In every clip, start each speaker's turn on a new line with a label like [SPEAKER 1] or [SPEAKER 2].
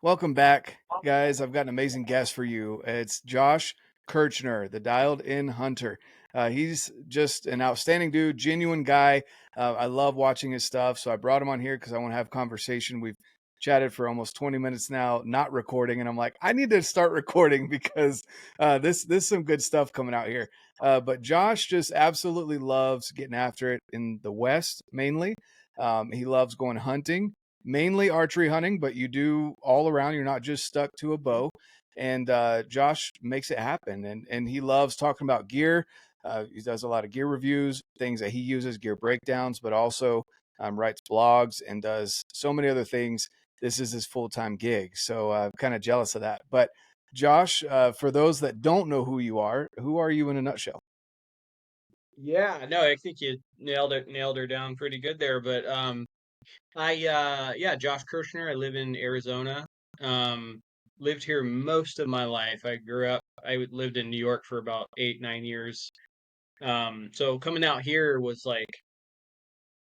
[SPEAKER 1] Welcome back, guys. I've got an amazing guest for you. It's Josh Kirchner, the Dialed In Hunter. He's just an outstanding dude, genuine guy. I love watching his stuff, so I brought him on here because I want to have conversation. We've chatted for almost 20 minutes now, not recording, and I'm like, I need to start recording because this is some good stuff coming out here. But Josh just absolutely loves getting after it in the West, mainly. He loves going hunting, mainly archery hunting, but you do all around. You're not just stuck to a bow. And Josh makes it happen. And he loves talking about gear. He does a lot of gear reviews, things that he uses, gear breakdowns, but also writes blogs and does so many other things. This is his full-time gig. So I'm kind of jealous of that. But Josh, for those that don't know who you are you in a nutshell?
[SPEAKER 2] Yeah, no, I think you nailed her down pretty good there. But yeah, Josh Kirchner. I live in Arizona. Um, lived here most of my life. Lived in New York for about 8, 9 years. So coming out here was like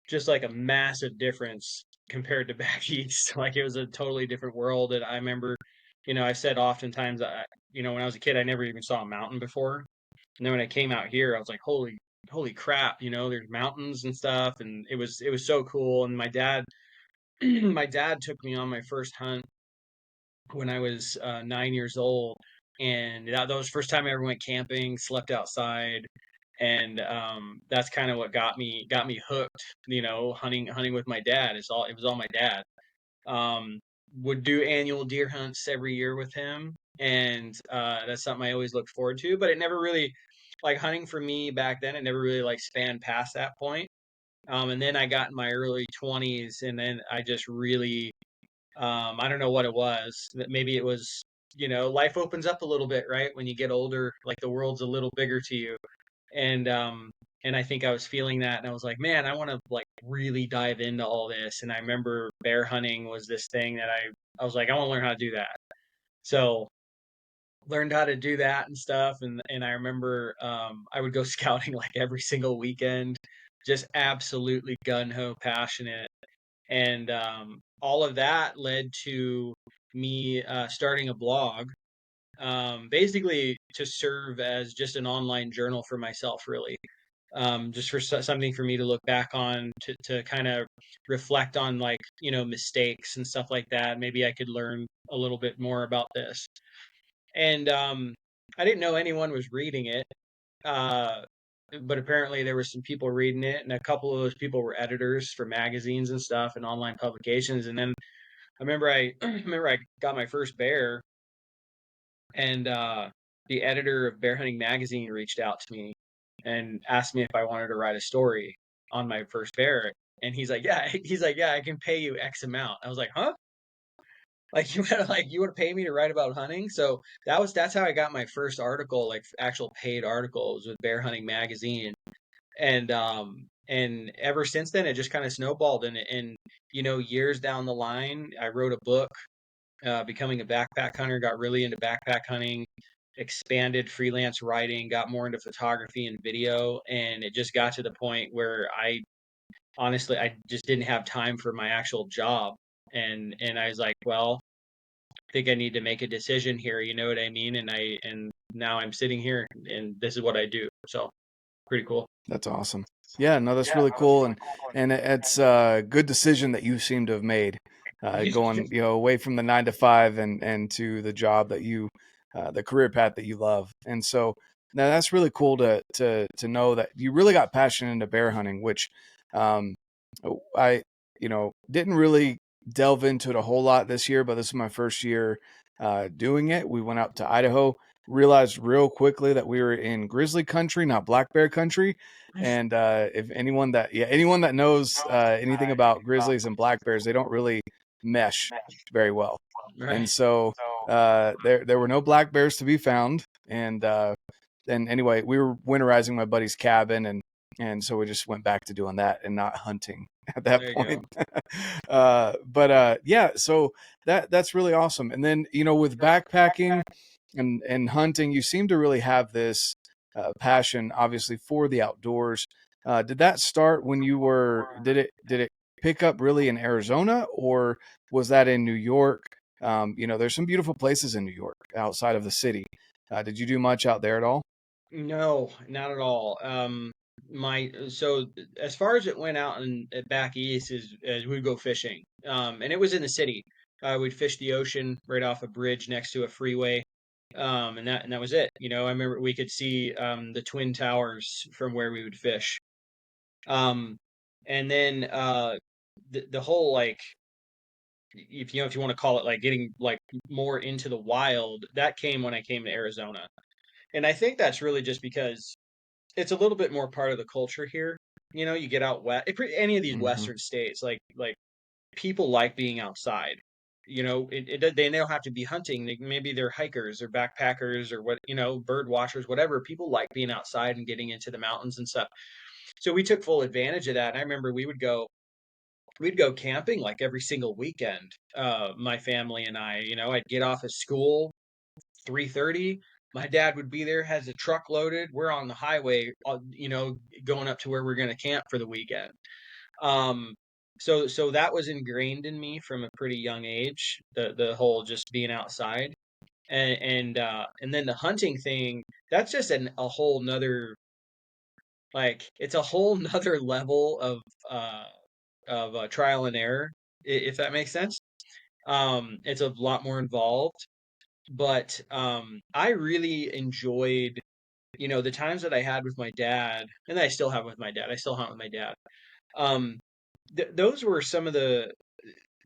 [SPEAKER 2] just like a massive difference compared to back east. Like it was a totally different world. And I remember, I said oftentimes, when I was a kid, I never even saw a mountain before. And then when I came out here, I was like, holy crap, there's mountains and stuff, and it was so cool. And my dad, my dad took me on my first hunt when I was 9 years old, and that was the first time I ever went camping, slept outside, and that's kind of what got me hooked. Hunting with my dad. It was all my dad. Um, would do annual deer hunts every year with him, and that's something I always look forward to. But it never really, like hunting for me back then, it never really like spanned past that point. And then I got in my early 20s, and then I just really, I don't know what it was. That maybe it was, life opens up a little bit, right? When you get older, like the world's a little bigger to you, and um and I think I was feeling that, and I was like, man, I want to like really dive into all this. And I remember bear hunting was this thing that I was like, I want to learn how to do that. So learned how to do that and stuff, and I remember I would go scouting like every single weekend, just absolutely gun ho passionate. And all of that led to me starting a blog, basically to serve as just an online journal for myself, really. Just for something for me to look back on, to kind of reflect on, like, mistakes and stuff like that. Maybe I could learn a little bit more about this. And I didn't know anyone was reading it. Uh, but apparently there were some people reading it, and a couple of those people were editors for magazines and stuff and online publications. And then I remember I remember I got my first bear, and the editor of Bear Hunting Magazine reached out to me and asked me if I wanted to write a story on my first bear. And he's like, yeah, I can pay you X amount. I was like, huh? Like you want to pay me to write about hunting? So that's how I got my first article, like actual paid articles, with Bear Hunting Magazine. And ever since then it just kind of snowballed. And years down the line, I wrote a book, becoming a backpack hunter, got really into backpack hunting, expanded freelance writing, got more into photography and video, and it just got to the point where I honestly I just didn't have time for my actual job. And I was like, well, I think I need to make a decision here, you know what I mean? And now I'm sitting here, and this is what I do. So pretty cool.
[SPEAKER 1] That's awesome. Yeah, no, that's really cool, and it's a good decision that you seem to have made, going away from the 9 to 5 and to the job that you, the career path that you love. And so now that's really cool to know that you really got passionate into bear hunting, which um, I didn't really delve into it a whole lot this year, but this is my first year doing it. We went out to Idaho, realized real quickly that we were in grizzly country, not black bear country. And if anyone that knows anything about grizzlies and black bears, they don't really mesh very well. And
[SPEAKER 2] Right.
[SPEAKER 1] so there were no black bears to be found. And anyway, we were winterizing my buddy's cabin, and so we just went back to doing that and not hunting at that
[SPEAKER 2] There you go.
[SPEAKER 1] point. Yeah, so that's really awesome. And then with backpacking and hunting, you seem to really have this passion, obviously, for the outdoors. Did that start when you were? Did it pick up really in Arizona, or was that in New York? There's some beautiful places in New York outside of the city. Did you do much out there at all?
[SPEAKER 2] No, not at all. My so as far as it went out and back east is as we'd go fishing. And it was in the city. We'd fish the ocean right off a bridge next to a freeway. And that was it. I remember we could see the Twin Towers from where we would fish. Um, and then the whole like if you want to call it like getting like more into the wild, that came when I came to Arizona. And I think that's really just because it's a little bit more part of the culture here. You get out west, any of these
[SPEAKER 1] Mm-hmm.
[SPEAKER 2] western states, like people like being outside. They don't have to be hunting. Maybe they're hikers or backpackers or bird watchers, whatever. People like being outside and getting into the mountains and stuff. So we took full advantage of that. And I remember we'd go camping like every single weekend. My family and I'd get off of school 3:30. My dad would be there, has a truck loaded. We're on the highway, going up to where we're going to camp for the weekend. Um, so that was ingrained in me from a pretty young age, the whole just being outside. And then the hunting thing, that's just a whole nother, like, it's a whole nother level of trial and error, if that makes sense. It's a lot more involved, but I really enjoyed, the times that I had with my dad, and that I still have with my dad. I still hunt with my dad. Um, those were some of the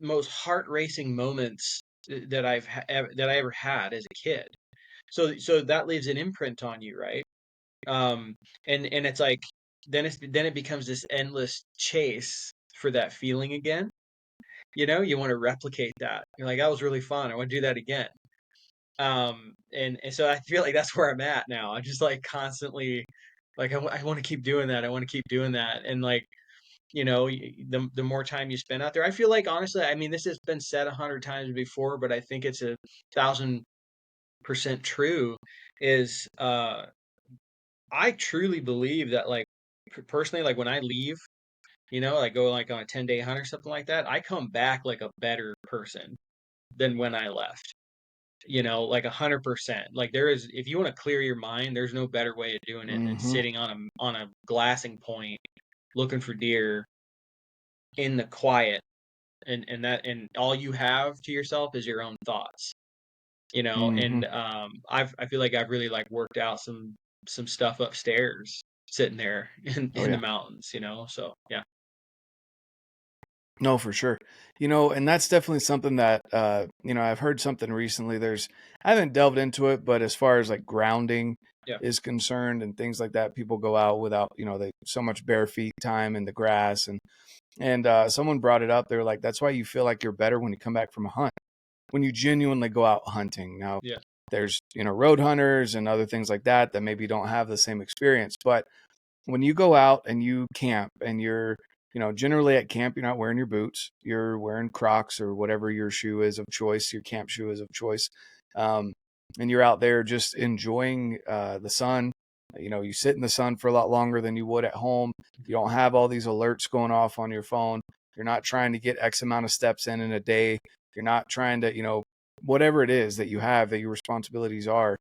[SPEAKER 2] most heart racing moments that I ever had as a kid. So that leaves an imprint on you, right? Um, and it's like then it becomes this endless chase for that feeling again. You want to replicate that. You're like, that was really fun. I want to do that again. And so I feel like that's where I'm at now. I'm just like constantly like I want to keep doing that. I want to keep doing that. And like, the more time you spend out there, I feel like honestly, I mean, this has been said 100 times before, but I think it's 1,000% true. Is I truly believe that like personally, like when I leave, like go like on a 10-day hunt or something like that, I come back like a better person than when I left. Like 100%. Like there is, if you want to clear your mind, there's no better way of doing it than
[SPEAKER 1] Mm-hmm.
[SPEAKER 2] sitting on a glassing point, looking for deer in the quiet, and all you have to yourself is your own thoughts.
[SPEAKER 1] Mm-hmm.
[SPEAKER 2] And I feel like I've really like worked out some stuff upstairs sitting there in
[SPEAKER 1] Oh
[SPEAKER 2] in the
[SPEAKER 1] yeah.
[SPEAKER 2] mountains. So yeah.
[SPEAKER 1] No, for sure. And that's definitely something that I've heard something recently. I haven't delved into it, but as far as like grounding
[SPEAKER 2] Yeah.
[SPEAKER 1] is concerned and things like that, people go out without, they so much bare feet time in the grass and someone brought it up. They're like, that's why you feel like you're better when you come back from a hunt, when you genuinely go out hunting. Now,
[SPEAKER 2] Yeah.
[SPEAKER 1] there's, road hunters and other things like that maybe don't have the same experience, but when you go out and you camp and you're, generally at camp, you're not wearing your boots, you're wearing Crocs or whatever your shoe is of choice, your camp shoe is of choice. Um, and you're out there just enjoying the sun. You sit in the sun for a lot longer than you would at home. You don't have all these alerts going off on your phone. You're not trying to get X amount of steps in a day. You're not trying to, whatever it is that you have that your responsibilities are,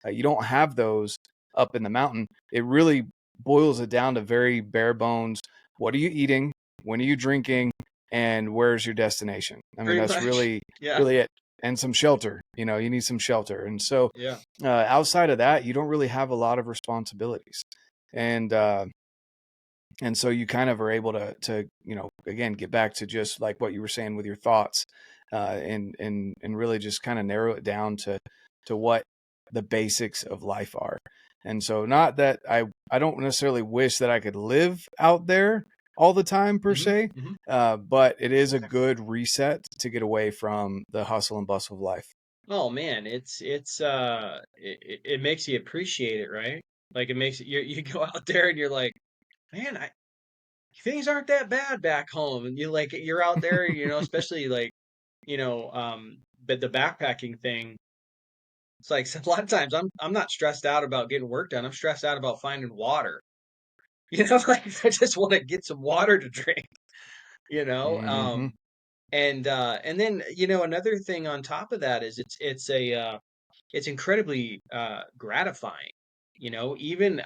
[SPEAKER 1] you don't have those up in the mountain. It really boils it down to very bare bones. What are you eating? When are you drinking? And where's your destination? I mean,
[SPEAKER 2] Pretty
[SPEAKER 1] that's
[SPEAKER 2] much.
[SPEAKER 1] really,
[SPEAKER 2] Yeah.
[SPEAKER 1] really it. And some shelter. You need some shelter. And so,
[SPEAKER 2] Yeah.
[SPEAKER 1] outside of that, you don't really have a lot of responsibilities. And so you kind of are able to again get back to just like what you were saying with your thoughts, and really just kind of narrow it down to what the basics of life are. And so, not that I don't necessarily wish that I could live out there all the time per
[SPEAKER 2] Hmm.
[SPEAKER 1] se,
[SPEAKER 2] Hmm.
[SPEAKER 1] but it is a good reset to get away from the hustle and bustle of life.
[SPEAKER 2] Oh man, it makes you appreciate it, right? Like it makes you go out there and you're like, man, things aren't that bad back home, and you're out there, especially like, but the backpacking thing, it's like a lot of times I'm not stressed out about getting work done. I'm stressed out about finding water. Like I just want to get some water to drink, you know.
[SPEAKER 1] Hmm.
[SPEAKER 2] And then, another thing on top of that is it's incredibly gratifying. Even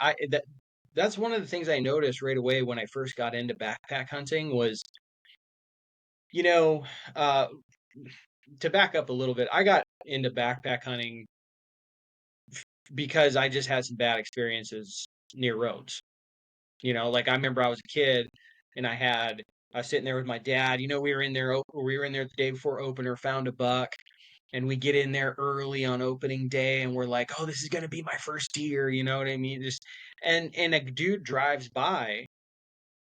[SPEAKER 2] that's one of the things I noticed right away when I first got into backpack hunting was, you know, uh, to back up a little bit, I got into backpack hunting because I just had some bad experiences near roads. Like I remember I was a kid and I was sitting there with my dad. We were in there the day before opener, found a buck, and we get in there early on opening day and we're like, "Oh, this is going to be my first deer," you know what I mean? Just and a dude drives by,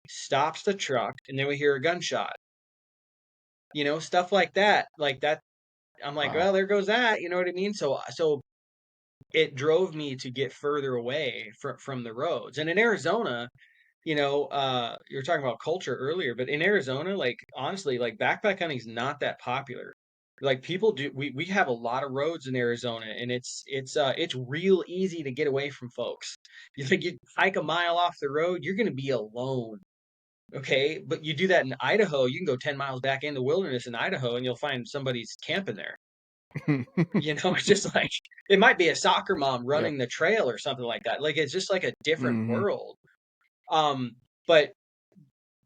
[SPEAKER 2] stops the truck, and then we hear a gunshot. Stuff like that. Like that I'm like,
[SPEAKER 1] Wow.
[SPEAKER 2] "Well, there goes that," you know what I mean? So it drove me to get further away from the roads. And in Arizona, you were talking about culture earlier, but in Arizona, like honestly, like backpack hunting is not that popular. Like people do, we have a lot of roads in Arizona, and it's real easy to get away from folks. You think you hike a mile off the road, you're gonna be alone, okay? But you do that in Idaho, you can go 10 miles back in the wilderness in Idaho, and you'll find somebody's camping there. It's just like it might be a soccer mom
[SPEAKER 1] Yep.
[SPEAKER 2] running the trail or something like that. Like it's just like a different
[SPEAKER 1] Hmm.
[SPEAKER 2] world. Um, but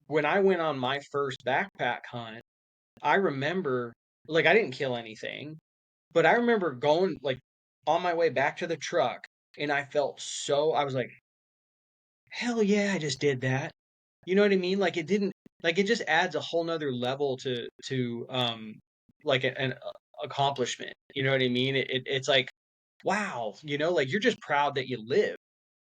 [SPEAKER 2] when I went on my first backpack hunt, I remember, like, I didn't kill anything, but I remember going, like, on my way back to the truck, and I was like, hell yeah, I just did that. You know what I mean? Like, it just adds a whole nother level to like an accomplishment. You know what I mean? It's like, wow, like you're just proud that you live,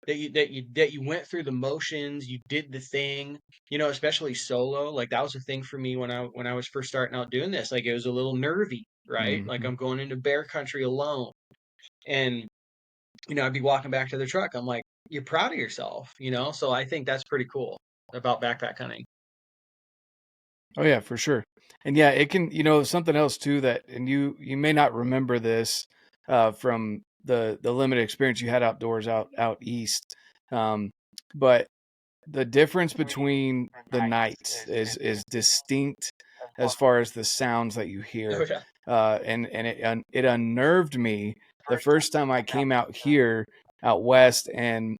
[SPEAKER 2] that you went through the motions, you did the thing, especially solo. Like that was a thing for me when I was first starting out doing this. Like it was a little nervy, right? Like
[SPEAKER 1] Hmm.
[SPEAKER 2] I'm going into bear country alone. And I'd be walking back to the truck. I'm like, you're proud of yourself. So I think that's pretty cool about backpack hunting.
[SPEAKER 1] Oh yeah, for sure. And yeah, it can, something else too that, and you may not remember this from the limited experience you had outdoors out east, but the difference between the nights is distinct as far as the sounds that you
[SPEAKER 2] Oh
[SPEAKER 1] hear,
[SPEAKER 2] yeah.
[SPEAKER 1] and it unnerved me the first time I came out here out west and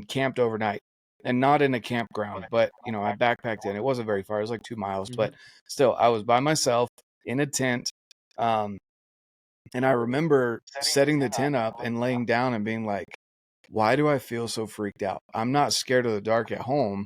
[SPEAKER 1] camped overnight, and not in a campground, but I backpacked in. It wasn't very far; it was like 2 miles,
[SPEAKER 2] Hmm.
[SPEAKER 1] but still, I was by myself in a tent. Um, and I remember setting the tent up and laying down and being like, why do I feel so freaked out? I'm not scared of the dark at home.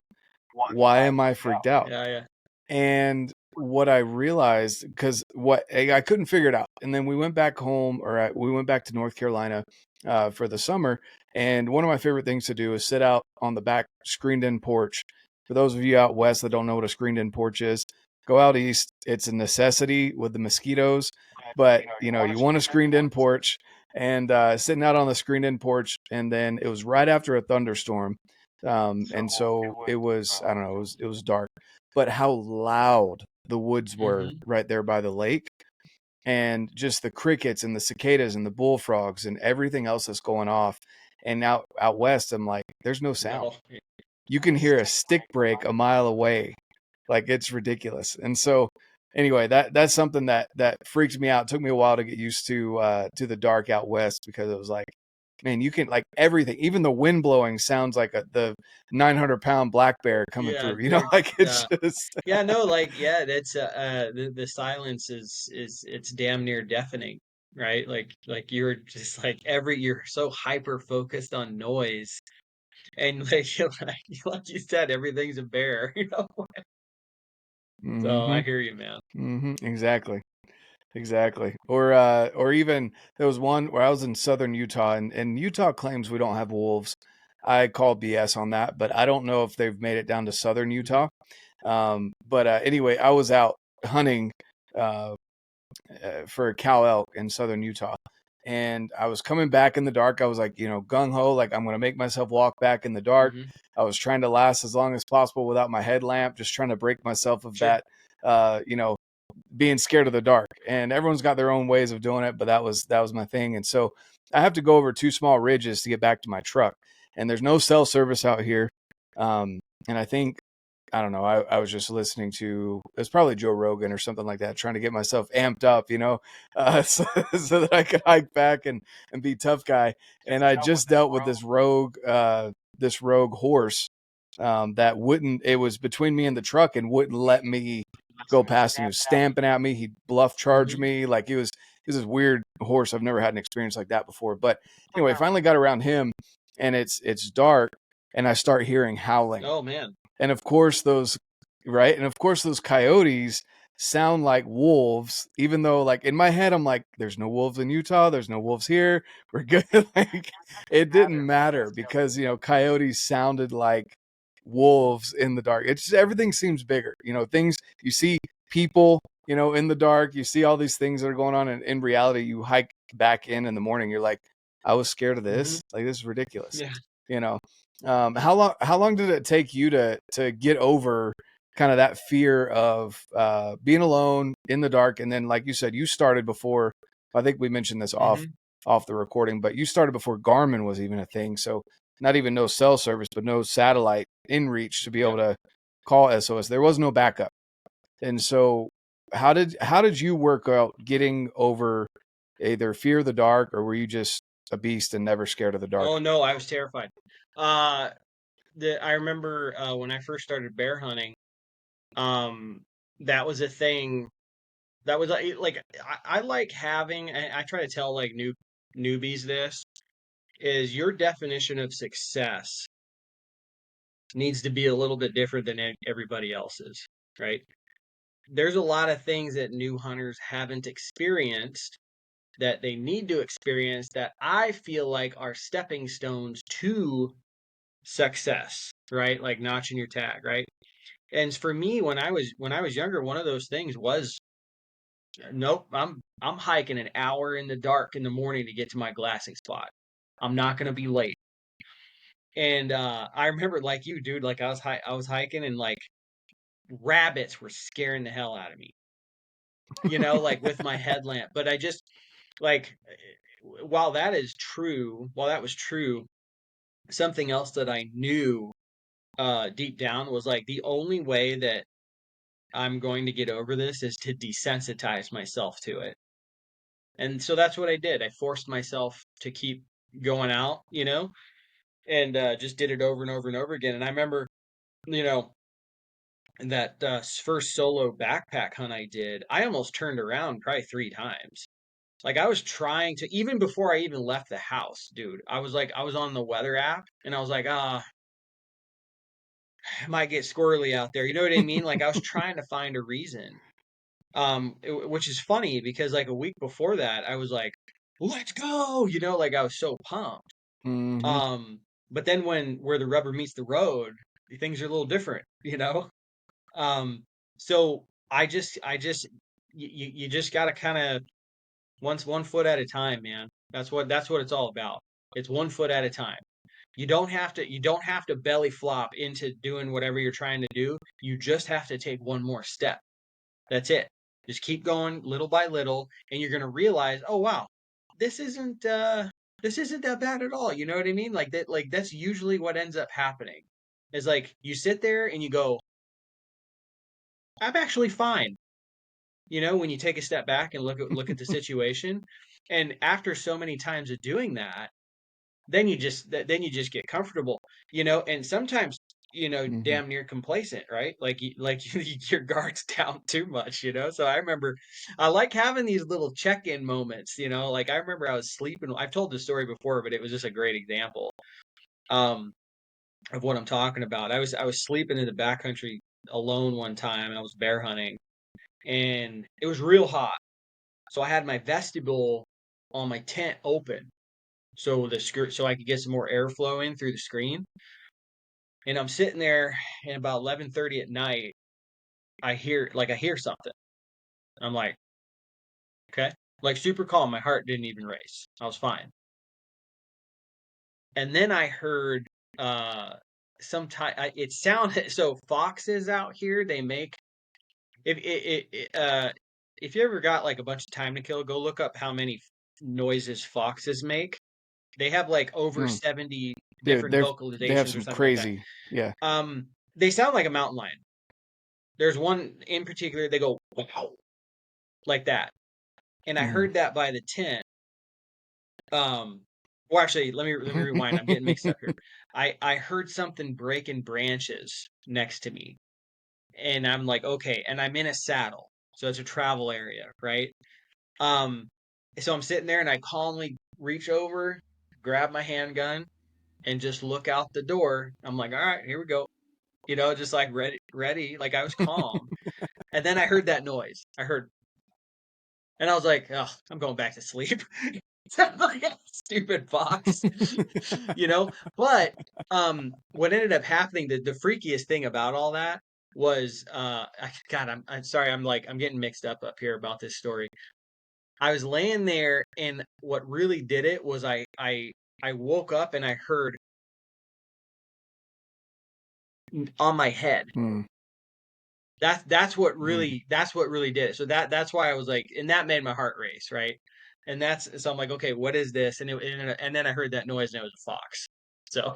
[SPEAKER 1] Why am I freaked out?
[SPEAKER 2] Yeah, yeah.
[SPEAKER 1] And what I realized, because what I couldn't figure it out, and then we went back home, we went back to North Carolina for the summer. And one of my favorite things to do is sit out on the back screened-in porch. For those of you out west that don't know what a screened-in porch is, go out east. It's a necessity with the mosquitoes, but you want a screened-in porch. And sitting out on the screened-in porch, and then it was right after a thunderstorm, and so it was, I don't know, it was dark, but how loud the woods were
[SPEAKER 2] Hmm.
[SPEAKER 1] right there by the lake, and just the crickets and the cicadas and the bullfrogs and everything else that's going off. And out west, I'm like, there's no sound.
[SPEAKER 2] No.
[SPEAKER 1] You can hear a stick break a mile away. Like it's ridiculous. And so anyway, that's something that freaks me out. It took me a while to get used to the dark out west, because it was like, man, you can, like, everything, even the wind blowing sounds like the 900-pound black bear coming
[SPEAKER 2] Yeah,
[SPEAKER 1] through. Like it's
[SPEAKER 2] yeah.
[SPEAKER 1] just
[SPEAKER 2] Yeah, no, like yeah, that's the silence is it's damn near deafening, right? Like you're just you're so hyper focused on noise, and like like you said, everything's a bear. So I
[SPEAKER 1] hmm
[SPEAKER 2] hear you, man.
[SPEAKER 1] exactly. Exactly. Or even there was one where I was in southern Utah, and Utah claims we don't have wolves. I call BS on that, but I don't know if they've made it down to southern
[SPEAKER 2] Hmm.
[SPEAKER 1] Utah. But anyway, I was out hunting uh, for cow elk in southern Utah, and I was coming back in the dark. I was like, gung ho, like I'm gonna make myself walk back in the dark.
[SPEAKER 2] Hmm.
[SPEAKER 1] I was trying to last as long as possible without my headlamp, just trying to break myself of
[SPEAKER 2] Sure.
[SPEAKER 1] that, uh, you know, being scared of the dark. And everyone's got their own ways of doing it, but that was my thing. And so I have to go over two small ridges to get back to my truck, and there's no cell service out here. And I think I don't know, I was just listening to, it's probably Joe Rogan or something like that, trying to get myself amped up, so that I could hike back and be tough guy. And I just dealt with this rogue horse, that wouldn't, it was between me and the truck and wouldn't let me go past him. He was stamping at me. He'd bluff charge
[SPEAKER 2] Mm-hmm.
[SPEAKER 1] me. Like, he was this weird horse. I've never had an experience like that before. But anyway, finally got around him, and it's dark, and I start hearing howling.
[SPEAKER 2] Oh man.
[SPEAKER 1] And of course those right? And of course those coyotes sound like wolves, even though, like, in my head I'm like, there's no wolves in Utah, there's no wolves here. We're good. Like, it didn't matter because, coyotes sounded like wolves in the dark. It's just, everything seems bigger. Things you see, people, in the dark, you see all these things that are going on, and in reality you hike back in the morning, you're like, I was scared of
[SPEAKER 2] Mm-hmm.
[SPEAKER 1] this. Like, this is ridiculous.
[SPEAKER 2] Yeah.
[SPEAKER 1] You know. How long did it take you to get over kind of that fear of being alone in the dark? And then, like you said, you started before, I think we mentioned this off
[SPEAKER 2] Mm-hmm.
[SPEAKER 1] off the recording, but you started before Garmin was even a thing. So not even no cell service, but no satellite in reach to be able
[SPEAKER 2] Yep.
[SPEAKER 1] to call SOS. There was no backup. And so how did you work out getting over either fear of the dark, or were you just a beast and never scared of the dark?
[SPEAKER 2] Oh no, I was terrified. Uh, I remember when I first started bear hunting. Um, that was a thing. That was I like having. I try to tell like newbies this is your definition of success needs to be a little bit different than everybody else's, right? There's a lot of things that new hunters haven't experienced that they need to experience that I feel like are stepping stones to success, right? Like notching your tag, right? And for me, when I was younger, one of those things was, nope, I'm hiking an hour in the dark in the morning to get to my glassing spot. I'm not gonna be late. And I remember, like you, dude, like I was hiking, and like rabbits were scaring the hell out of me, like with my headlamp. But I just like, while that was true, something else that I knew deep down was like the only way that I'm going to get over this is to desensitize myself to it. And so that's what I did. I forced myself to keep going out, and just did it over and over and over again. And I remember, you know, that first solo backpack hunt I did, I almost turned around probably 3 times. Like I was trying to, even before I even left the house, dude, I was on the weather app, and I was like, it might get squirrely out there. You know what I mean? Like I was trying to find a reason. Which is funny because like a week before that, I was like, let's go, like I was so pumped.
[SPEAKER 1] Mm-hmm.
[SPEAKER 2] Um, but then where the rubber meets the road, things are a little different, you know? Um, so you just gotta kind of, one foot at a time, man. That's what it's all about. It's 1 foot at a time. You don't have to belly flop into doing whatever you're trying to do. You just have to take one more step. That's it. Just keep going little by little, and you're gonna realize, oh wow, this isn't uh this isn't that bad at all. You know what I mean? That's usually what ends up happening. Is like you sit there and you go, I'm actually fine. When you take a step back and look at the situation, and after so many times of doing that, then you just get comfortable, and sometimes,
[SPEAKER 1] Mm-hmm.
[SPEAKER 2] damn near complacent, right? Your guard's down too much, so I remember I like having these little check-in moments, like I remember I was sleeping. I've told this story before, but it was just a great example um of what I'm talking about. I was sleeping in the backcountry alone one time, and I was bear hunting, and it was real hot, so I had my vestibule on my tent open, so I could get some more airflow in through the screen. And I'm sitting there, and about 11:30 at night, I hear something. I'm like, okay, like super calm. My heart didn't even race. I was fine. And then I heard some type. It sounded so foxes out here. They make if you ever got like a bunch of time to kill, go look up how many noises foxes make. They have like over
[SPEAKER 1] Mm.
[SPEAKER 2] 70
[SPEAKER 1] Dude,
[SPEAKER 2] different
[SPEAKER 1] they have
[SPEAKER 2] vocalizations or
[SPEAKER 1] some
[SPEAKER 2] something like that.
[SPEAKER 1] crazy, yeah.
[SPEAKER 2] Um, they sound like a mountain lion. There's one in particular, they go wow like that. And I heard that by the tent. Well, actually, let me rewind. I'm getting mixed up here. I heard something breaking branches next to me, and I'm like, okay, and I'm in a saddle, so it's a travel area, right? Um, so I'm sitting there, and I calmly reach over, grab my handgun, and just look out the door. I'm like, all right, here we go. Just like ready. Like I was calm, and then I heard that noise. And I was like, oh, I'm going back to sleep. Like a stupid fox, But what ended up happening, the freakiest thing about all that was, God, I'm sorry, I'm getting mixed up here about this story. I was laying there, and what really did it was I woke up and I heard on my head.
[SPEAKER 1] Mm.
[SPEAKER 2] That's what really did it. So that's why I was like, and that made my heart race, right? So I'm like, okay, what is this? And then I heard that noise, and it was a fox. So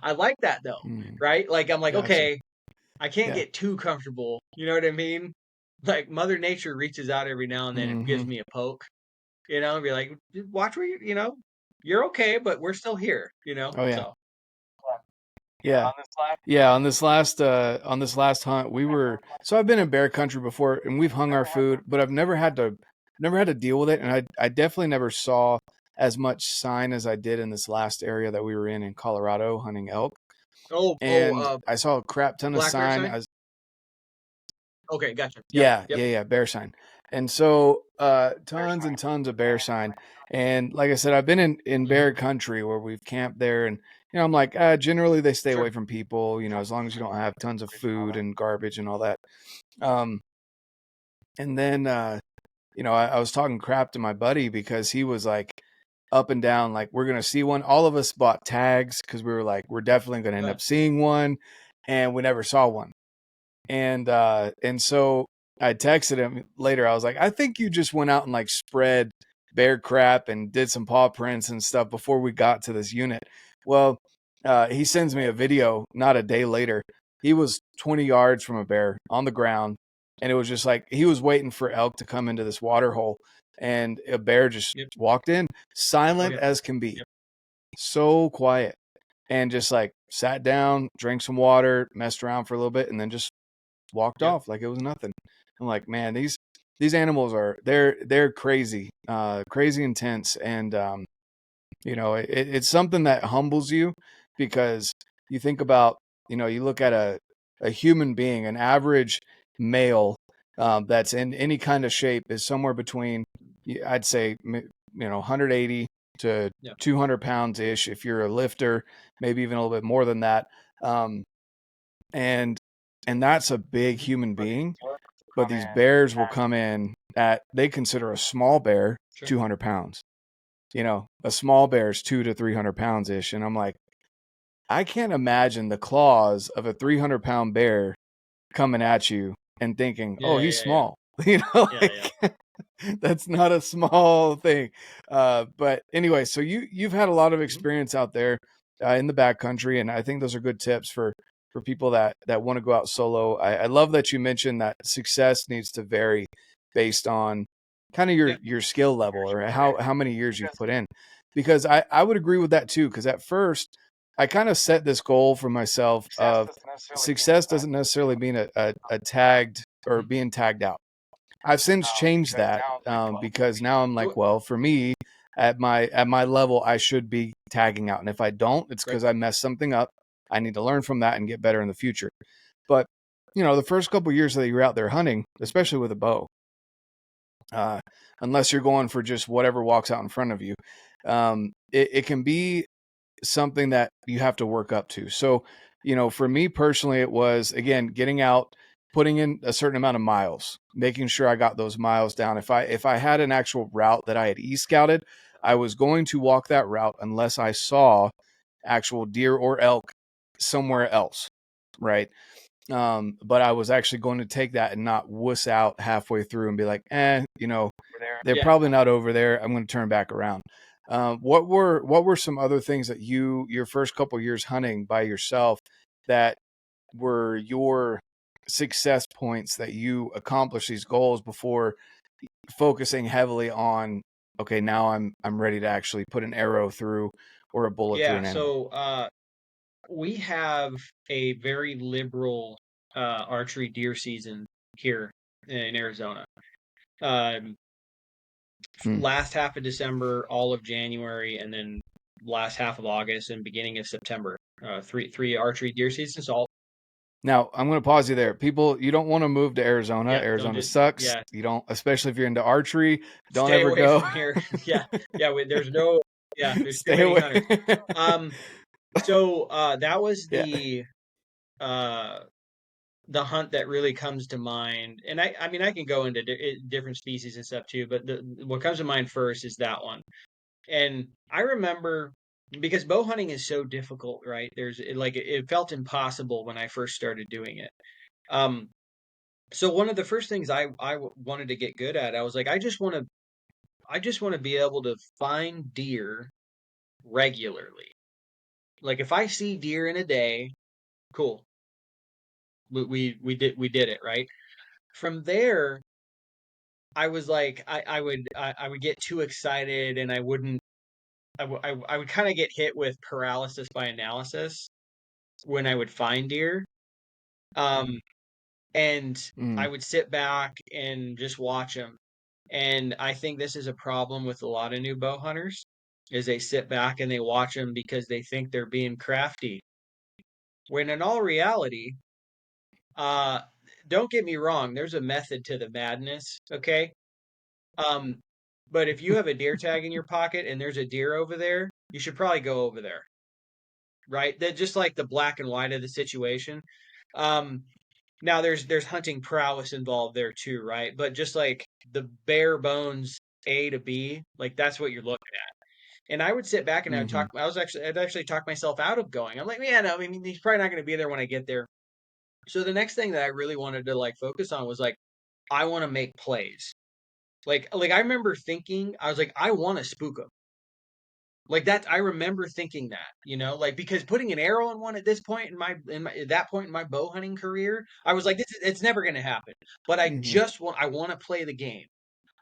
[SPEAKER 2] I like that though,
[SPEAKER 1] Mm.
[SPEAKER 2] right? Like I'm like,
[SPEAKER 1] Gotcha.
[SPEAKER 2] okay, I can't
[SPEAKER 1] Yeah.
[SPEAKER 2] get too comfortable. You know what I mean? Like Mother Nature reaches out every now and then and gives me a poke, and be like, watch where you're okay, but we're still here,
[SPEAKER 1] Oh yeah.
[SPEAKER 2] So
[SPEAKER 1] Yeah. Yeah, on this last hunt, so I've been in bear country before and we've hung our food, but I've never had to deal with it, and I definitely never saw as much sign as I did in this last area that we were in Colorado hunting elk.
[SPEAKER 2] oh
[SPEAKER 1] And I saw a crap ton of
[SPEAKER 2] black bear
[SPEAKER 1] sign.
[SPEAKER 2] sign. Okay, gotcha. Yep.
[SPEAKER 1] Yeah, bear sign. And so tons and tons of bear sign. And like I said, I've been in bear country where we've camped there, and I'm like, generally they stay away
[SPEAKER 2] Sure.
[SPEAKER 1] from people, as long as you don't have tons of food and garbage and all that. And then I was talking crap to my buddy because he was like up and down, like, we're gonna see one. All of us bought tags because we were like, we're definitely gonna end up seeing one, and we never saw one. And so I texted him later. I was like, I think you just went out and like spread bear crap and did some paw prints and stuff before we got to this unit. Well, he sends me a video not a day later. He was 20 yards from a bear on the ground, and it was just like he was waiting for elk to come into this water hole, and a bear just walked in, silent as can be, so quiet, and just like sat down, drank some water, messed around for a little bit, and then just walked off like it was nothing. I'm like, man, these animals they're crazy, crazy intense. And it's something that humbles you, because you think about, you look at a human being, an average male, that's in any kind of shape is somewhere between, I'd say, 180 to 200 pounds ish if you're a lifter, maybe even a little bit more than that. And that's a big human being. But these bears will come in they consider a small bear 200 pounds. A small bear is 200 to 300 pounds ish. And I'm like, I can't imagine the claws of a 300-pound bear coming at you and thinking, oh, he's small. That's not a small thing. But anyway, so you've had a lot of experience out there in the backcountry, and I think those are good tips for people that want to go out solo. I love that you mentioned that success needs to vary based on kind of your skill level, or how many years you've put in, because I would agree with that too. Because at first I kind of set this goal for myself of success doesn't necessarily mean a tagged or being tagged out. I've since changed that, because now I'm like, well, for me, at my level, I should be tagging out, and if I don't, it's because I messed something up. I need to learn from that and get better in the future. But the first couple of years that you're out there hunting, especially with a bow, unless you're going for just whatever walks out in front of you, it can be something that you have to work up to. So, for me personally, it was, again, getting out, putting in a certain amount of miles, making sure I got those miles down. If I had an actual route that I had e-scouted, I was going to walk that route unless I saw actual deer or elk somewhere else, right? But I was actually going to take that and not wuss out halfway through and be like, they're probably not over there. I'm going to turn back around. What were some other things that your first couple years hunting by yourself that were your success points that you accomplished these goals before focusing heavily on, okay, now I'm ready to actually put an arrow through or a bullet through
[SPEAKER 2] Yeah,
[SPEAKER 1] an animal?
[SPEAKER 2] so we have a very liberal archery deer season here in Arizona. Um,
[SPEAKER 1] Hmm.
[SPEAKER 2] Last half of December, all of January, and then last half of August and beginning of September. Three archery deer seasons. All
[SPEAKER 1] Now I'm going to pause you there. People, you don't want to move to Arizona.
[SPEAKER 2] yeah, don't
[SPEAKER 1] Arizona
[SPEAKER 2] do
[SPEAKER 1] sucks.
[SPEAKER 2] yeah.
[SPEAKER 1] You don't, especially if you're into archery. Don't
[SPEAKER 2] Stay
[SPEAKER 1] ever
[SPEAKER 2] away
[SPEAKER 1] go.
[SPEAKER 2] from here. Yeah, yeah. There's no there's too
[SPEAKER 1] Stay
[SPEAKER 2] many
[SPEAKER 1] away.
[SPEAKER 2] hunters. Um, so that was
[SPEAKER 1] Yeah.
[SPEAKER 2] uh the hunt that really comes to mind. And I mean I can go into different species and stuff too, but what comes to mind first is that one. And I remember because bow hunting is so difficult, right? It felt impossible when I first started doing it. Um, so one of the first things wanted to get good at, I was like, I just want to be able to find deer regularly. Like if I see deer in a day, cool. We did it, right? From there, I was like I would get too excited and I would kind of get hit with paralysis by analysis when I would find deer. Um, and I
[SPEAKER 1] Mm,
[SPEAKER 2] would sit back and just watch them. And I think this is a problem with a lot of new bow hunters is they sit back and they watch them because they think they're being crafty. When in all reality, uh, don't get me wrong, there's a method to the madness, okay? Um, but if you have a deer tag in your pocket and there's a deer over there, you should probably go over there, right? That just like the black and white of the situation. Um, Now there's hunting prowess involved there too, right? But just like the bare bones A to B, like that's what you're looking at. And I would sit back and
[SPEAKER 1] hmm
[SPEAKER 2] I'd actually talk myself out of going. I'm like, yeah, no, I mean he's probably not going to be there when I get there. So the next thing that I really wanted to like focus on was like I want to make plays. Like I remember thinking I was like I want to spook them. Like that, I remember thinking that, like because putting an arrow in one at this point at that point in my bow hunting career, I was like, it's never going to happen. But
[SPEAKER 1] hmm
[SPEAKER 2] I want to play the game.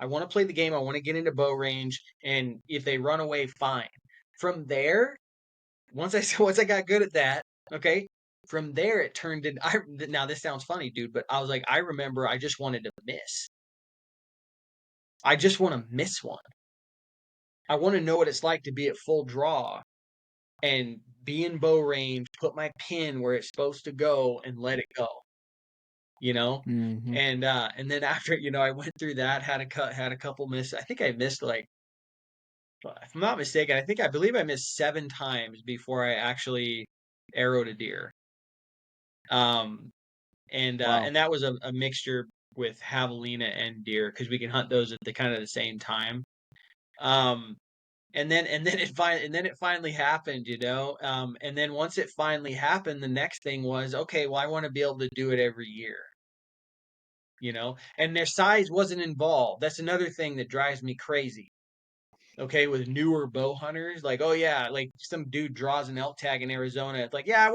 [SPEAKER 2] I want to play the game. I want to get into bow range, and if they run away, fine. From there, once I got good at that, okay. From there, it turned in. Now this sounds funny, dude, but I was like, I remember I just wanted to miss. I just want to miss one. I want to know what it's like to be at full draw and be in bow range, put my pin where it's supposed to go and let it go, you know?
[SPEAKER 1] hmm
[SPEAKER 2] And then after, I went through that, had a couple miss. I think I missed like if I'm not mistaken, I believe I missed 7 times before I actually arrowed a deer. Um
[SPEAKER 1] Wow.
[SPEAKER 2] and that was a mixture with javelina and deer because we can hunt those at the kind of the same time. Um and then it finally happened, and then once it finally happened, the next thing was, okay, well, I want to be able to do it every year, and their size wasn't involved. That's another thing that drives me crazy. Okay, with newer bow hunters, like, oh yeah, like some dude draws an elk tag in Arizona. It's like, yeah,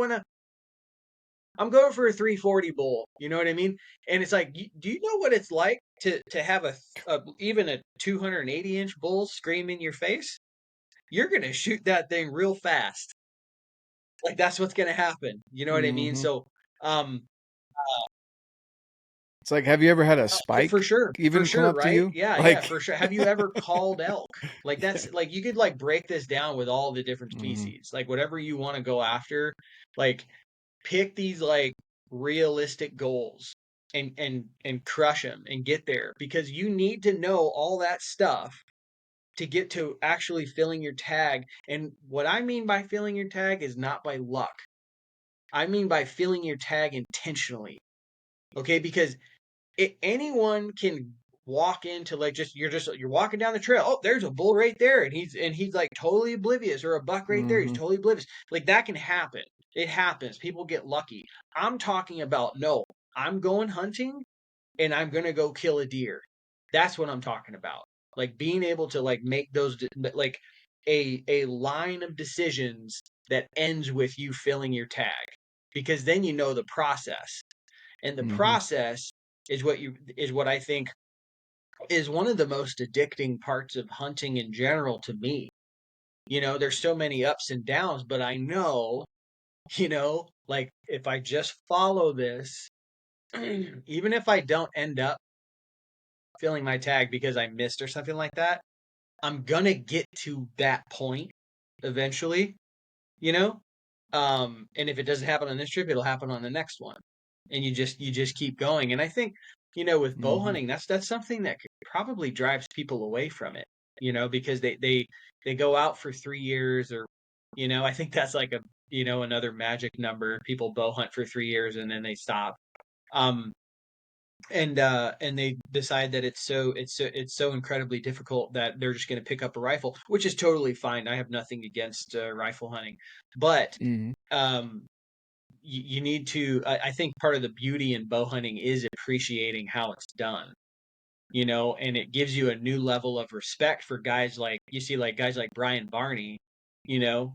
[SPEAKER 2] I'm going for a 340 bull. You know what I mean? And it's like, do you know what it's like to have even a 280-inch bull scream in your face? You're gonna shoot that thing real fast. Like that's what's gonna happen. You know what I mean?
[SPEAKER 1] hmm
[SPEAKER 2] So, um,
[SPEAKER 1] It's like, have you ever had a spike
[SPEAKER 2] for
[SPEAKER 1] even come
[SPEAKER 2] sure,
[SPEAKER 1] up to
[SPEAKER 2] right?
[SPEAKER 1] you?
[SPEAKER 2] Yeah, yeah,
[SPEAKER 1] Like,
[SPEAKER 2] for sure. Have you ever called elk? Like that's like you could like break this down with all the different
[SPEAKER 1] hmm
[SPEAKER 2] species. Like whatever you want to go after, like pick these like realistic goals and crush them and get there because you need to know all that stuff to get to actually filling your tag. And what I mean by filling your tag is not by luck. I mean by filling your tag intentionally. Okay, because anyone can walk into like you're walking down the trail. Oh, there's a bull right there, and he's like totally oblivious, or a buck right there. He's
[SPEAKER 1] hmm
[SPEAKER 2] totally oblivious. Like that can happen. It happens. People get lucky. I'm talking about no. I'm going hunting, and I'm gonna go kill a deer. That's what I'm talking about. Like being able to like make those like a line of decisions that ends with you filling your tag. because then you know the process. And the
[SPEAKER 1] Mm-hmm.
[SPEAKER 2] process is what I think is one of the most addicting parts of hunting in general to me. There's so many ups and downs, but I know, like if I just follow this, even if I don't end up filling my tag because I missed or something like that, I'm gonna get to that point eventually, you know? And if it doesn't happen on this trip, it'll happen on the next one. And you just keep going. And I think, with bow
[SPEAKER 1] Mm-hmm.
[SPEAKER 2] hunting, that's something that probably drives people away from it, because they go out for 3 years, or, I think that's like another magic number. People bow hunt for 3 years and then they stop. Um, and they decide that it's so incredibly difficult that they're just going to pick up a rifle, which is totally fine. I have nothing against rifle hunting, but
[SPEAKER 1] Mm-hmm.
[SPEAKER 2] um, you need to. I think part of the beauty in bow hunting is appreciating how it's done. And it gives you a new level of respect for guys like you see, like guys like Brian Barney. You know,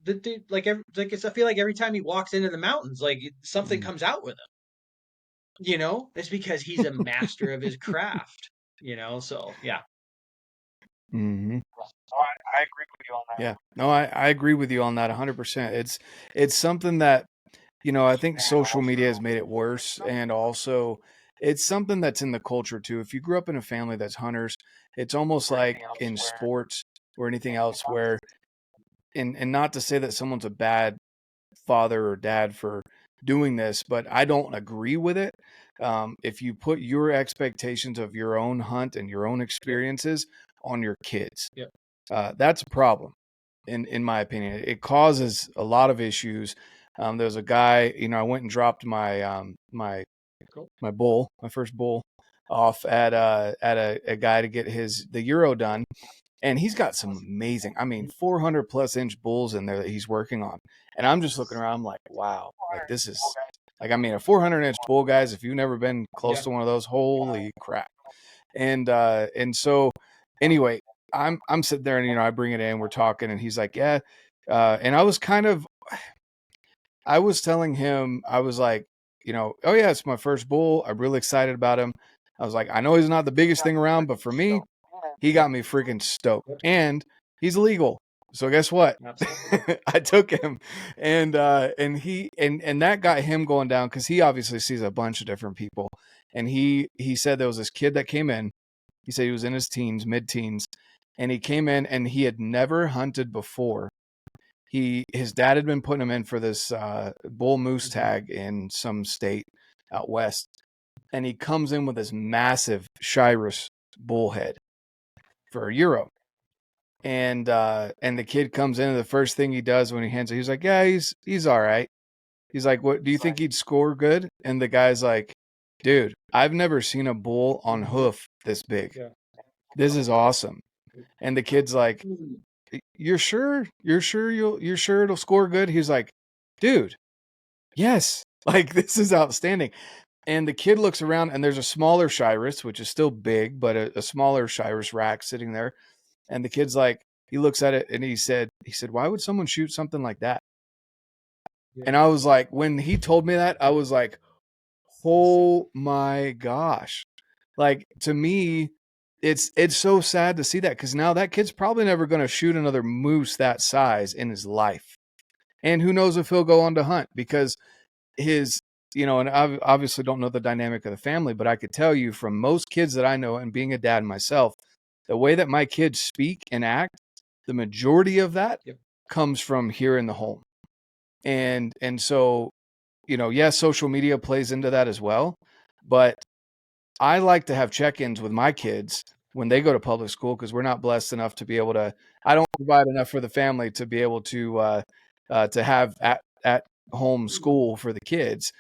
[SPEAKER 2] the dude, like I feel like every time he walks into the mountains, like something
[SPEAKER 1] Mm-hmm.
[SPEAKER 2] comes out with him. It's because he's a master of his craft. So yeah.
[SPEAKER 1] Mm-hmm.
[SPEAKER 3] So I agree with you on that.
[SPEAKER 1] Yeah. No, I agree with you on that 100%. It's something that, I think social media has made it worse. And also, it's something that's in the culture too. If you grew up in a family that's hunters, it's almost like in sports or anything else where, and not to say that someone's a bad father or dad for doing this, but I don't agree with it. If you put your expectations of your own hunt and your own experiences on your kids,
[SPEAKER 2] Yep.
[SPEAKER 1] that's a problem. In my opinion, it causes a lot of issues. There was a guy, I went and dropped my
[SPEAKER 2] Cool.
[SPEAKER 1] bull, my first bull, off at a guy to get the Euro done, and he's got some amazing, 400 plus inch bulls in there that he's working on, and I'm just looking around, I'm like, wow, like this is like, a 400 inch bull, guys. If you've never been close
[SPEAKER 2] Yeah.
[SPEAKER 1] to one of those, holy crap. And so anyway, I'm sitting there, and I bring it in, we're talking, and he's like, yeah. And I was telling him, I was like, oh yeah, it's my first bull. I'm really excited about him. I was like, I know he's not the biggest thing around, but for me, he got me freaking stoked. And he's legal. So guess what?
[SPEAKER 2] Absolutely.
[SPEAKER 1] I took him, and that got him going down, because he obviously sees a bunch of different people. And he said there was this kid that came in. He said he was in his teens, mid-teens, and he came in and he had never hunted before. His dad had been putting him in for this bull moose tag in some state out west, and he comes in with this massive Shiras bullhead for a Euro. And the kid comes in, and the first thing he does when he hands it, he's like, yeah, he's all right. He's like, what do you think he'd score good? And the guy's like, dude, I've never seen a bull on hoof this big.
[SPEAKER 2] Yeah.
[SPEAKER 1] This is awesome. And the kid's like, you're sure it'll score good? He's like, dude, yes, like this is outstanding. And the kid looks around, and there's a smaller Shiras, which is still big, but a smaller Shiras rack sitting there. And the kid's like, he looks at it, and he said, why would someone shoot something like that?
[SPEAKER 2] Yeah.
[SPEAKER 1] And I was like, when he told me that, I was like, oh my gosh. Like, to me, it's so sad to see that, because now that kid's probably never going to shoot another moose that size in his life. And who knows if he'll go on to hunt, because his, and I obviously don't know the dynamic of the family, but I could tell you from most kids that I know, and being a dad myself, the way that my kids speak and act, the majority of that comes from here in the home. And so, yes, social media plays into that as well, but I like to have check-ins with my kids when they go to public school, because we're not blessed enough to be able to, I don't provide enough for the family to be able to have at home school for the kids.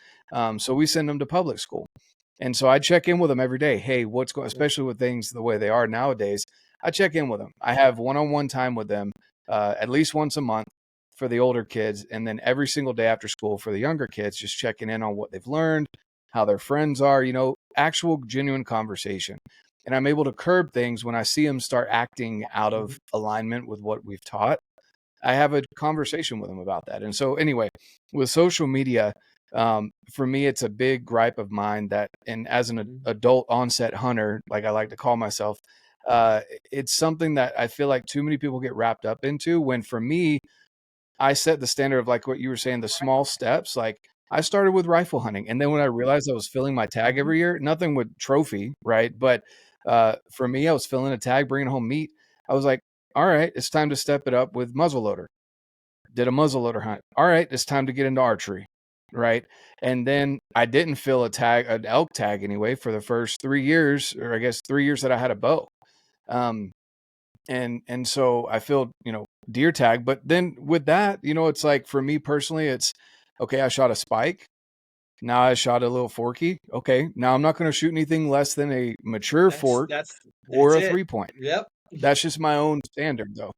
[SPEAKER 1] So we send them to public school. And so I check in with them every day. Hey, what's going, especially with things the way they are nowadays, I check in with them. I have one-on-one time with them at least once a month for the older kids. And then every single day after school for the younger kids, just checking in on what they've learned, how their friends are, actual genuine conversation. And I'm able to curb things when I see them start acting out of alignment with what we've taught. I have a conversation with them about that. And so anyway, with social media, for me, it's a big gripe of mine that, and as an adult onset hunter, like I like to call myself, it's something that I feel like too many people get wrapped up into, when for me, I set the standard of like what you were saying, the small steps. Like I started with rifle hunting, and then when I realized I was filling my tag every year, nothing with trophy, right? But for me, I was filling a tag, bringing home meat. I was like, all right, it's time to step it up with muzzleloader. Did a muzzleloader hunt. All right, it's time to get into archery, right? And then I didn't fill an elk tag anyway, for the first 3 years, or I guess 3 years that I had a bow. And so I filled, deer tag. But then with that, it's like, for me personally, it's okay, I shot a spike. Now I shot a little forky. Okay, now I'm not going to shoot anything less than a mature fork or a
[SPEAKER 2] it.
[SPEAKER 1] 3-point.
[SPEAKER 2] Yep.
[SPEAKER 1] That's just my own standard, though,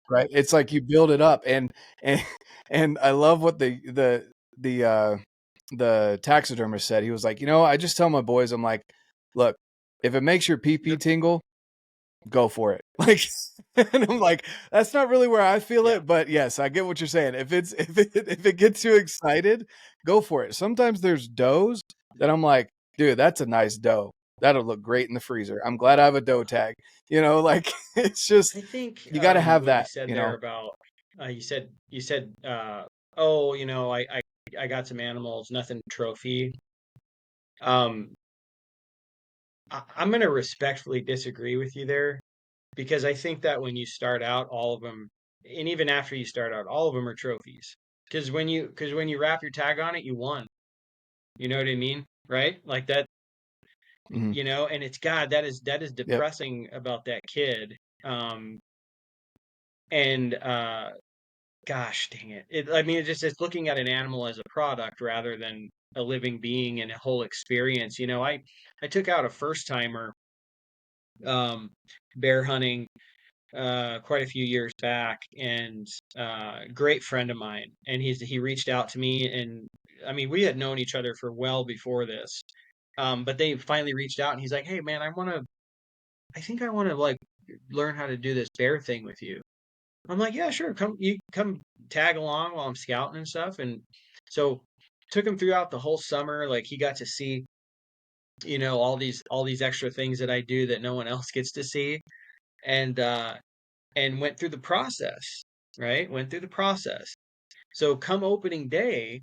[SPEAKER 1] right? It's like you build it up, and I love what the taxidermist said. He was like, I just tell my boys, I'm like, look, if it makes your pee tingle, go for it. Like, and I'm like, that's not really where I feel it, but yes, I get what you're saying. If it gets you excited, go for it. Sometimes there's does that I'm like, dude, that's a nice doe. That'll look great in the freezer. I'm glad I have a doe tag. Like, it's just,
[SPEAKER 2] I think
[SPEAKER 1] you got to have
[SPEAKER 2] what you
[SPEAKER 1] that,
[SPEAKER 2] said there about you said oh, I got some animals, nothing trophy. I'm going to respectfully disagree with you there, because I think that when you start out, all of them, and even after you start out, all of them are trophies. Because when you wrap your tag on it, you won. You know what I mean, right? Like that,
[SPEAKER 1] Mhm.
[SPEAKER 2] And it's God, that is
[SPEAKER 1] Yep.
[SPEAKER 2] depressing about that kid. And gosh dang it. I mean, it's looking at an animal as a product rather than a living being and a whole experience. I took out a first timer bear hunting quite a few years back, and great friend of mine, and he reached out to me, and I mean, we had known each other for well before this, but they finally reached out, and he's like, hey man, I think I want to like learn how to do this bear thing with you. I'm like, yeah, sure, come tag along while I'm scouting and stuff. And so took him throughout the whole summer. Like he got to see, all these extra things that I do that no one else gets to see. And went through the process, right? Went through the process. So come opening day,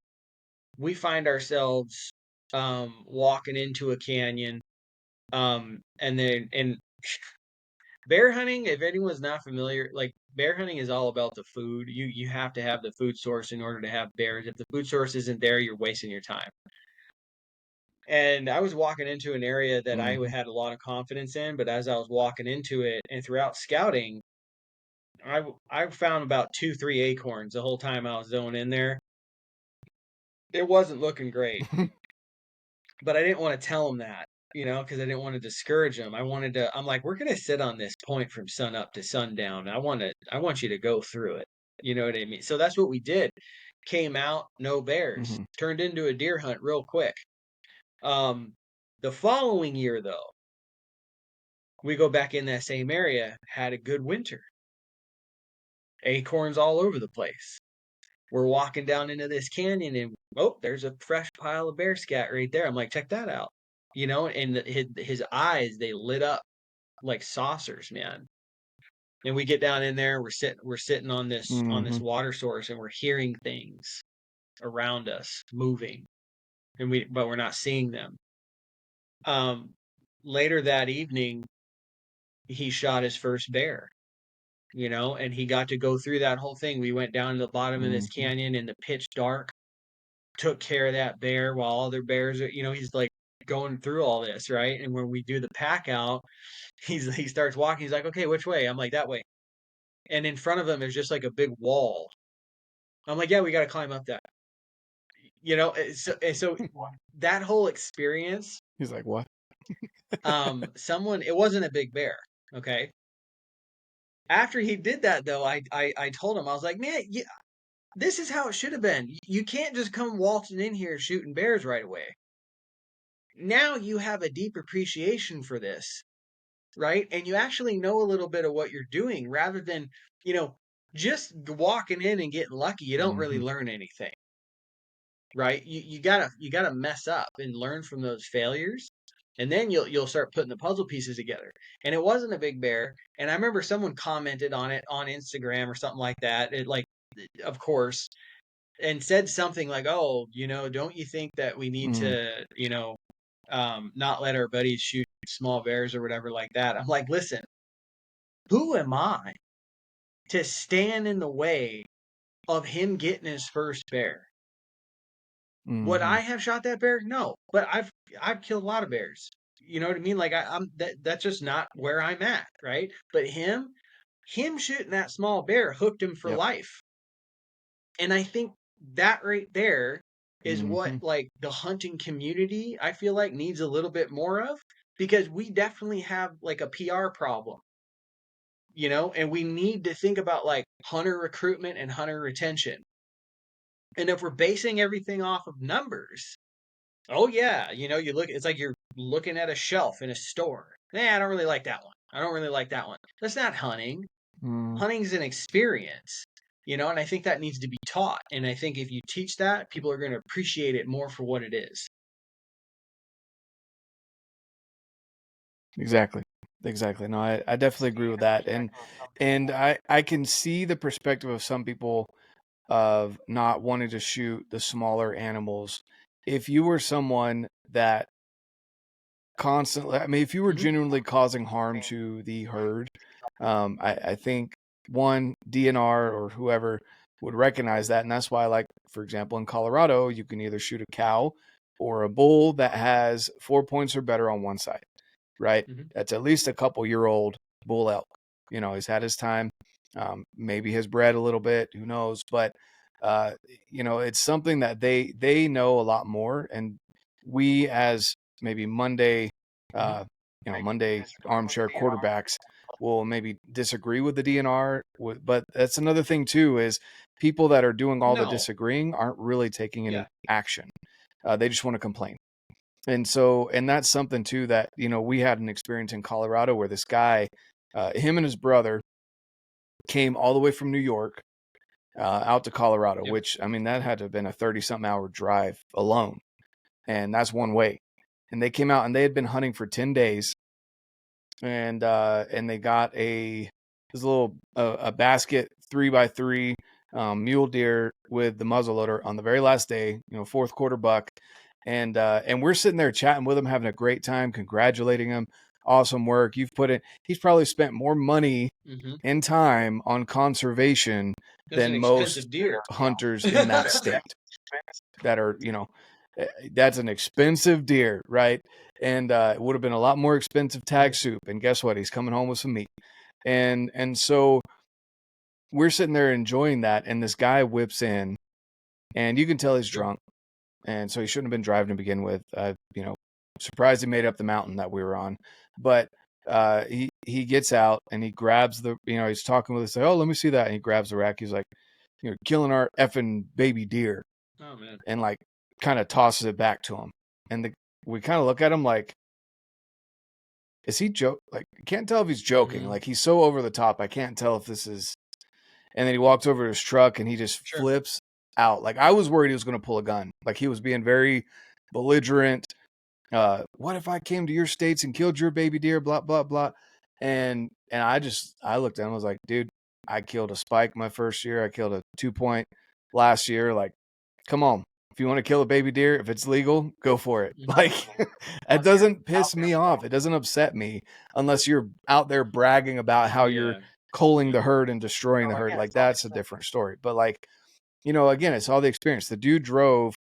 [SPEAKER 2] we find ourselves walking into a canyon. And bear hunting, if anyone's not familiar, like bear hunting is all about the food. You have to have the food source in order to have bears. If the food source isn't there, you're wasting your time. And I was walking into an area that I
[SPEAKER 1] Mhm.
[SPEAKER 2] had a lot of confidence in, but as I was walking into it and throughout scouting, I found about 2-3 acorns the whole time I was going in there. It wasn't looking great, but I didn't want to tell them that, because I didn't want to discourage them. I'm like, we're gonna sit on this point from sun up to sundown. I want you to go through it. You know what I mean? So that's what we did. Came out, no bears.
[SPEAKER 1] Mhm.
[SPEAKER 2] Turned into a deer hunt real quick. Um, the following year though, we go back in that same area, had a good winter. Acorns all over the place. We're walking down into this canyon, and there's a fresh pile of bear scat right there. I'm like, check that out. And his eyes, they lit up like saucers, man. And we get down in there, we're sitting on this
[SPEAKER 1] Mhm.
[SPEAKER 2] water source, and we're hearing things around us moving, but we're not seeing them. Um, Later that evening, he shot his first bear, and he got to go through that whole thing. We went down to the bottom of this
[SPEAKER 1] Mhm.
[SPEAKER 2] canyon in the pitch dark, took care of that bear while other bears are, he's like going through all this, right? And when we do the pack out, he starts walking. He's like, okay, which way? I'm like, that way. And in front of him is just like a big wall. I'm like, yeah, we got to climb up that. So that whole experience,
[SPEAKER 1] He's like, what?
[SPEAKER 2] it wasn't a big bear, okay. After he did that, though, I told him, I was like, man, yeah, this is how it should have been. You can't just come waltzing in here shooting bears right away. Now you have a deep appreciation for this, right? And you actually know a little bit of what you're doing rather than, just walking in and getting lucky, you don't really learn anything, right? You gotta mess up and learn from those failures, and then you'll start putting the puzzle pieces together. And it wasn't a big bear, and I remember someone commented on it on Instagram or something like that. It like, of course, and said something like, "Oh, don't you think that we need to, not let our buddies shoot small bears or whatever like that?" I'm like, listen, who am I to stand in the way of him getting his first bear? Would I have shot that bear? No, but I've killed a lot of bears. You know what I mean? Like I'm that's just not where I'm at, right? But him shooting that small bear hooked him for
[SPEAKER 1] Yep.
[SPEAKER 2] life. And I think that right there is what
[SPEAKER 1] Mm-hmm.
[SPEAKER 2] like the hunting community I feel like needs a little bit more of, because we definitely have like a PR problem, and we need to think about like hunter recruitment and hunter retention. And if we're basing everything off of numbers, oh yeah, you look, it's like you're looking at a shelf in a store. I don't really like that one. I don't really like that one. That's not hunting. Hunting's an experience, and I think that needs to be taught. And I think if you teach that, people are going to appreciate it more for what it is.
[SPEAKER 1] Exactly. No, I definitely agree with that. And I can see the perspective of some people of not wanting to shoot the smaller animals. If you were someone that constantly, I mean, if you were genuinely causing harm to the herd, I think one DNR or whoever would recognize that. And that's why, like, for example, in Colorado, you can either shoot a cow or a bull that has 4 points or better on one side, right? That's at least a couple-year-old bull elk. He's had his time. Maybe has bred a little bit, who knows? But it's something that they know a lot more, and we as maybe Monday armchair quarterbacks will maybe disagree with the DNR. But that's another thing too, is people that are doing all the
[SPEAKER 2] No.
[SPEAKER 1] disagreeing aren't really taking any
[SPEAKER 2] Yeah.
[SPEAKER 1] action. They just want to complain. And that's something too that, we had an experience in Colorado where this guy, him and his brother came all the way from New York out to Colorado,
[SPEAKER 2] Yep.
[SPEAKER 1] which, I mean, that had to have been a 30-something hour drive alone. And that's one way. And they came out and they had been hunting for 10 days. And they got a basket 3x3 mule deer with the muzzleloader on the very last day, fourth quarter buck. And we're sitting there chatting with him, having a great time, congratulating him. Awesome work. He's probably spent more money and time on conservation than most
[SPEAKER 2] deer.
[SPEAKER 1] hunters in that state that are, that's an expensive deer, right? And it would have been a lot more expensive tag soup. And guess what? He's coming home with some meat. And so we're sitting there enjoying that. And this guy whips in, and you can tell he's drunk. And so he shouldn't have been driving to begin with. Surprised he made up the mountain that we were on. But he gets out and he grabs he's talking with us, like, oh, let me see that. And he grabs the rack. He's like, you're killing our effing baby deer.
[SPEAKER 2] Oh man.
[SPEAKER 1] And like kind of tosses it back to him. And we kind of look at him like, is he joke? Like, I can't tell if he's joking. Like, he's so over the top. I can't tell if this is. And then he walks over to his truck and he just flips out. Like, I was worried he was going to pull a gun. Like, he was being very belligerent. What if I came to your states and killed your baby deer? Blah, blah, blah. And I looked at him. I was like, dude, I killed a spike my first year. I killed a 2-point last year. Like, come on. If you want to kill a baby deer, if it's legal, go for it. Like, it doesn't piss me off. It doesn't upset me unless you're out there bragging about how you're culling the herd and destroying the herd. Like, that's a different story. But like, again, it's all the experience. The dude drove,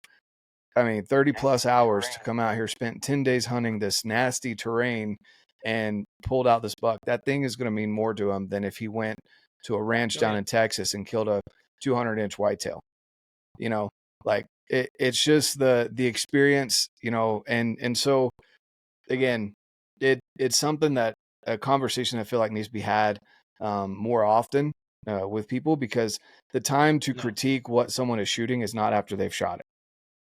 [SPEAKER 1] 30 plus hours to come out here, spent 10 days hunting this nasty terrain and pulled out this buck. That thing is going to mean more to him than if he went to a ranch down in Texas and killed a 200-inch whitetail. Like, it's just the experience, and so again, it's something that a conversation I feel like needs to be had more often with people, because the time to critique what someone is shooting is not after they've shot it.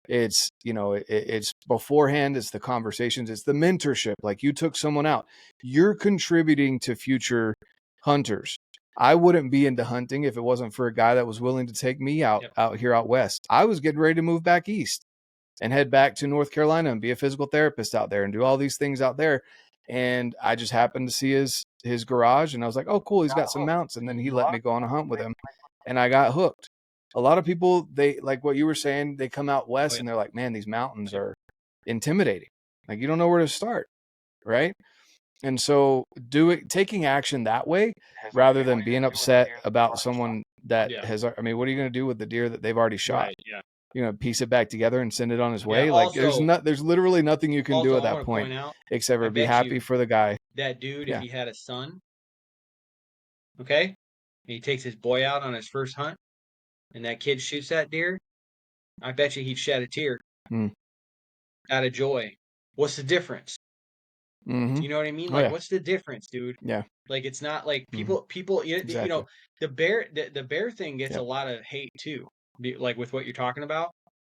[SPEAKER 1] It's, it's beforehand. It's the conversations. It's the mentorship. Like, you took someone out. You're contributing to future hunters. I wouldn't be into hunting if it wasn't for a guy that was willing to take me out here out west. I was getting ready to move back east and head back to North Carolina and be a physical therapist out there and do all these things out there. And I just happened to see his garage, and I was like, oh, cool, he's got some mounts. And then he let me go on a hunt with him, and I got hooked. A lot of people, they like what you were saying, they come out west and they're like, man, these mountains are intimidating. Like, you don't know where to start, right? And so taking action that way, rather than being upset about someone that has, I mean, what are you going to do with the deer that they've already shot?
[SPEAKER 2] Right, yeah.
[SPEAKER 1] You know, piece it back together and send it on his way.
[SPEAKER 2] Yeah,
[SPEAKER 1] like
[SPEAKER 2] also,
[SPEAKER 1] there's literally nothing you can do at
[SPEAKER 2] I
[SPEAKER 1] that
[SPEAKER 2] wanna
[SPEAKER 1] point
[SPEAKER 2] point out,
[SPEAKER 1] except
[SPEAKER 2] I
[SPEAKER 1] for be
[SPEAKER 2] bet
[SPEAKER 1] happy
[SPEAKER 2] you
[SPEAKER 1] for the guy.
[SPEAKER 2] that dude,
[SPEAKER 1] Yeah.
[SPEAKER 2] if he had a son, okay, and he takes his boy out on his first hunt, and that kid shoots that deer, I bet you he'd shed a tear out of joy. What's the difference?
[SPEAKER 1] Mm-hmm.
[SPEAKER 2] You know what I mean?
[SPEAKER 1] Oh,
[SPEAKER 2] Like,
[SPEAKER 1] yeah.
[SPEAKER 2] what's the difference, dude?
[SPEAKER 1] Yeah.
[SPEAKER 2] Like, it's not like
[SPEAKER 1] Mhm.
[SPEAKER 2] people, you
[SPEAKER 1] Exactly.
[SPEAKER 2] know, the bear thing gets a lot of hate too. Like with what you're talking about,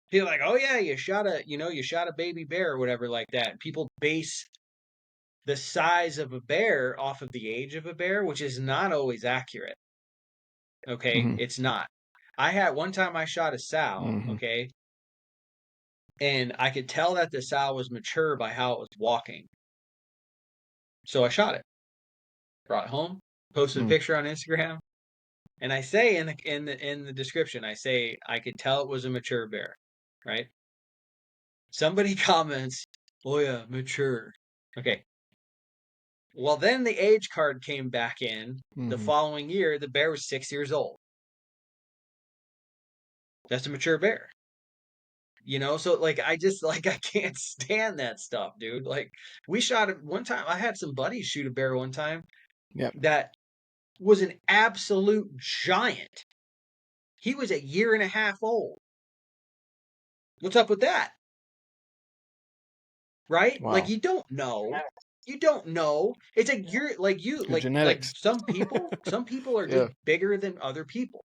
[SPEAKER 2] people are like, oh yeah, you shot a baby bear or whatever like that. People base the size of a bear off of the age of a bear, which is not always accurate. Okay,
[SPEAKER 1] Mhm.
[SPEAKER 2] it's not. I had one time I shot a sow,
[SPEAKER 1] Mhm.
[SPEAKER 2] okay, and I could tell that the sow was mature by how it was walking. So I shot it, brought it home, posted a picture on Instagram, and I say in the description, I say I could tell it was a mature bear, right? Somebody comments, "Oh yeah, mature." Okay. Well, then the age card came back in the following year. The bear was 6 years old. That's a mature bear. You know, so like I just like I can't stand that stuff, dude. Like we shot it one time. I had some buddies shoot a bear one time
[SPEAKER 1] Yep.
[SPEAKER 2] that was an absolute giant. He was 1.5 years old. What's up with that? Right?
[SPEAKER 1] Wow.
[SPEAKER 2] Like you don't know. You don't know. It's like you're like you
[SPEAKER 1] Good
[SPEAKER 2] like
[SPEAKER 1] genetics.
[SPEAKER 2] some people are just bigger than other people.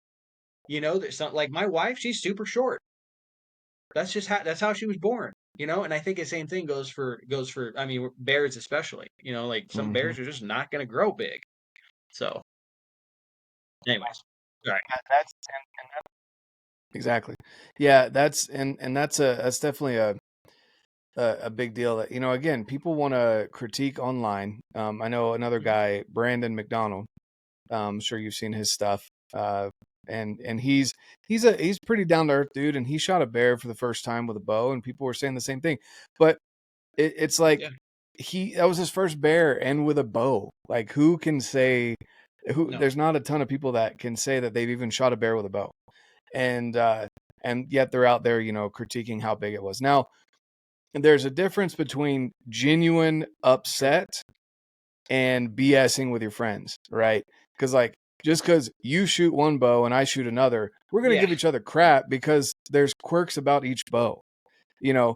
[SPEAKER 2] You know, there's some like my wife, she's super short. That's how she was born. You know, and I think the same thing goes for I mean bears especially. You know, like some bears are just not going to grow big. So, anyways, all right.
[SPEAKER 3] Yeah, that's
[SPEAKER 1] Exactly. Yeah, that's that's definitely a big deal that, you know, again, people want to critique online. I know another guy, Brandon McDonald. I'm sure you've seen his stuff. And he's pretty down to earth dude, and he shot a bear for the first time with a bow, and people were saying the same thing. But it's like that was his first bear and with a bow. Like who can say
[SPEAKER 2] No.
[SPEAKER 1] there's not a ton of people that can say that they've even shot a bear with a bow. And yet they're out there, you know, critiquing how big it was. Now, there's a difference between genuine upset and BSing with your friends, right? Because like just because you shoot one bow and I shoot another, we're gonna give each other crap because there's quirks about each bow. You know,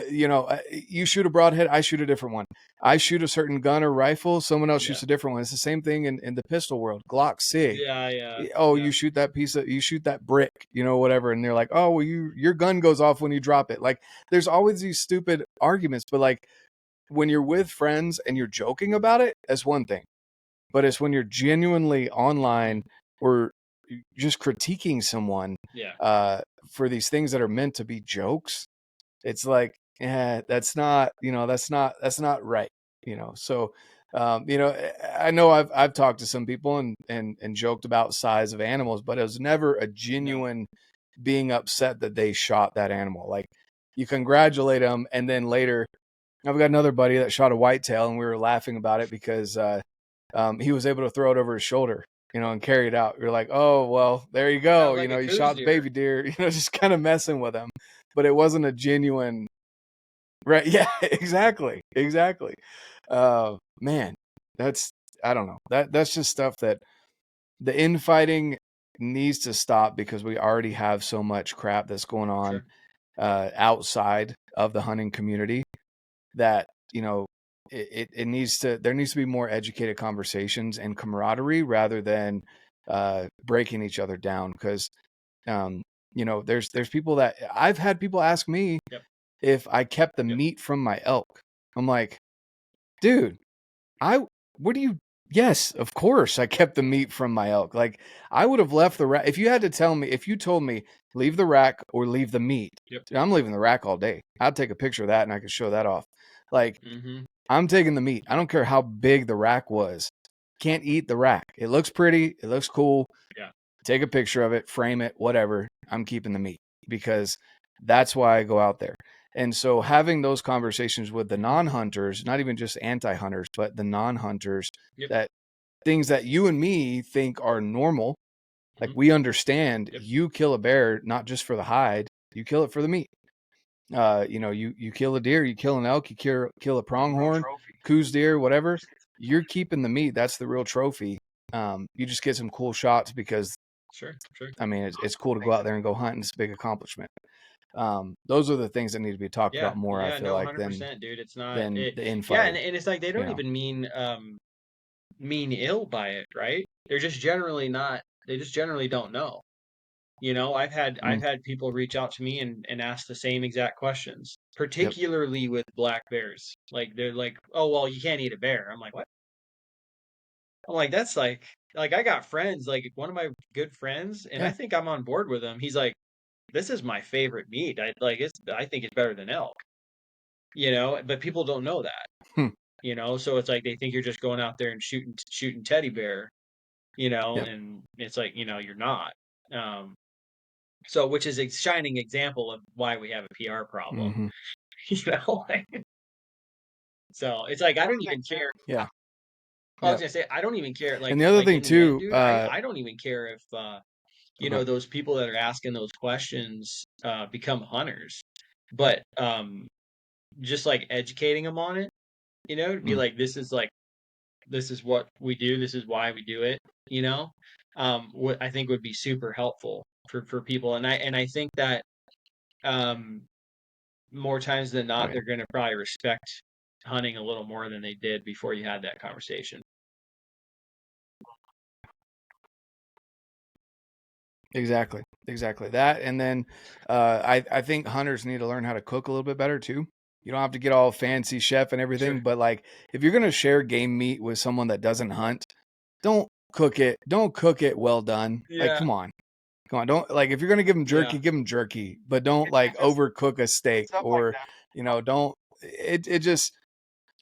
[SPEAKER 1] you shoot a broadhead, I shoot a different one. I shoot a certain gun or rifle, someone else shoots a different one. It's the same thing in the pistol world. Glock Sig.
[SPEAKER 2] Yeah.
[SPEAKER 1] Oh, you shoot that brick, you know, whatever, and they're like, oh, well, your gun goes off when you drop it. Like, there's always these stupid arguments, but like when you're with friends and you're joking about it, that's one thing. But it's when you're genuinely online or just critiquing someone for these things that are meant to be jokes. It's like, that's not, you know, that's not right, you know. So, you know, I know I've talked to some people and joked about size of animals, but it was never a genuine being upset that they shot that animal. Like, you congratulate them, and then later, I've got another buddy that shot a whitetail, and we were laughing about it because he was able to throw it over his shoulder, you know, and carry it out. You're like, oh, well, there you go.
[SPEAKER 2] Like
[SPEAKER 1] you know, you shot the baby deer, you know, just kind of messing with him. But it wasn't a genuine, right? Yeah, exactly. Man, I don't know. That's just stuff that the infighting needs to stop because we already have so much crap that's going on outside of the hunting community that, you know, there needs to be more educated conversations and camaraderie rather than breaking each other down. Because you know, there's people that I've had people ask me if I kept the meat from my elk. I'm like, dude, what do you Yes, of course. I kept the meat from my elk. Like I would have left the rack. If you told me leave the rack or leave the meat,
[SPEAKER 2] Yep.
[SPEAKER 1] dude, I'm leaving the rack all day. I'd take a picture of that and I could show that off. Like
[SPEAKER 2] Mm-hmm.
[SPEAKER 1] I'm taking the meat. I don't care how big the rack was. Can't eat the rack. It looks pretty. It looks cool.
[SPEAKER 2] Yeah.
[SPEAKER 1] Take a picture of it, frame it, whatever. I'm keeping the meat because that's why I go out there. And so having those conversations with the non-hunters, not even just anti-hunters, but the non-hunters,
[SPEAKER 2] Yep.
[SPEAKER 1] that things that you and me think are normal, like
[SPEAKER 2] Mhm.
[SPEAKER 1] we understand,
[SPEAKER 2] Yep.
[SPEAKER 1] you kill a bear not just for the hide, you kill it for the meat. You kill a deer, you kill an elk, you kill a pronghorn, coos deer, whatever. You're keeping the meat. That's the real trophy. You just get some cool shots because
[SPEAKER 2] Sure.
[SPEAKER 1] I mean it's cool to go out there and go hunt, and it's a big accomplishment. Those are the things that need to be talked
[SPEAKER 2] Yeah.
[SPEAKER 1] about more, I
[SPEAKER 2] Yeah.
[SPEAKER 1] feel
[SPEAKER 2] No,
[SPEAKER 1] like, than
[SPEAKER 2] 100%, dude. It's not
[SPEAKER 1] than
[SPEAKER 2] it.
[SPEAKER 1] the
[SPEAKER 2] Yeah,
[SPEAKER 1] infighting.
[SPEAKER 2] and it's like they don't
[SPEAKER 1] You know?
[SPEAKER 2] even mean ill by it, right? They're just generally not. They just generally don't know. You know, I've
[SPEAKER 1] Mm,
[SPEAKER 2] had people reach out to me and ask the same exact questions,
[SPEAKER 1] yep.
[SPEAKER 2] particularly with black bears. Like they're like, "Oh, well, you can't eat a bear." I'm like, "What?" I'm like, "That's like I got friends, like one of my good friends, and I
[SPEAKER 1] Yeah.
[SPEAKER 2] think I'm on board with him. He's like, "This is my favorite meat. I think it's better than elk." You know, but people don't know that.
[SPEAKER 1] Hmm.
[SPEAKER 2] You know, so it's like they think you're just going out there and shooting teddy bear, you know,
[SPEAKER 1] Yep.
[SPEAKER 2] and it's like, you're not. Um, so which is a shining example of why we have a PR problem,
[SPEAKER 1] Mm-hmm.
[SPEAKER 2] you know? So it's like I don't even care.
[SPEAKER 1] Yeah.
[SPEAKER 2] I was
[SPEAKER 1] Yep.
[SPEAKER 2] gonna say I don't even care.
[SPEAKER 1] And the other
[SPEAKER 2] Like
[SPEAKER 1] thing
[SPEAKER 2] in the end,
[SPEAKER 1] too,
[SPEAKER 2] dude, I don't even care if
[SPEAKER 1] okay.
[SPEAKER 2] those people that are asking those questions become hunters. But just like educating them on it, to be
[SPEAKER 1] Mm,
[SPEAKER 2] like this is what we do, this is why we do it, what I think would be super helpful for people. And I think that um more times than not
[SPEAKER 1] right.
[SPEAKER 2] they're gonna probably respect hunting a little more than they did before you had that conversation.
[SPEAKER 1] Exactly. Exactly. That. And then I think hunters need to learn how to cook a little bit better too. You don't have to get all fancy chef and
[SPEAKER 2] Sure.
[SPEAKER 1] everything, but like if you're gonna share game meat with someone that doesn't hunt, don't don't cook it well done. Like
[SPEAKER 2] Yeah.
[SPEAKER 1] come on. Come on, don't like if you're gonna
[SPEAKER 2] Yeah.
[SPEAKER 1] give them jerky, but don't like overcook a steak or don't it just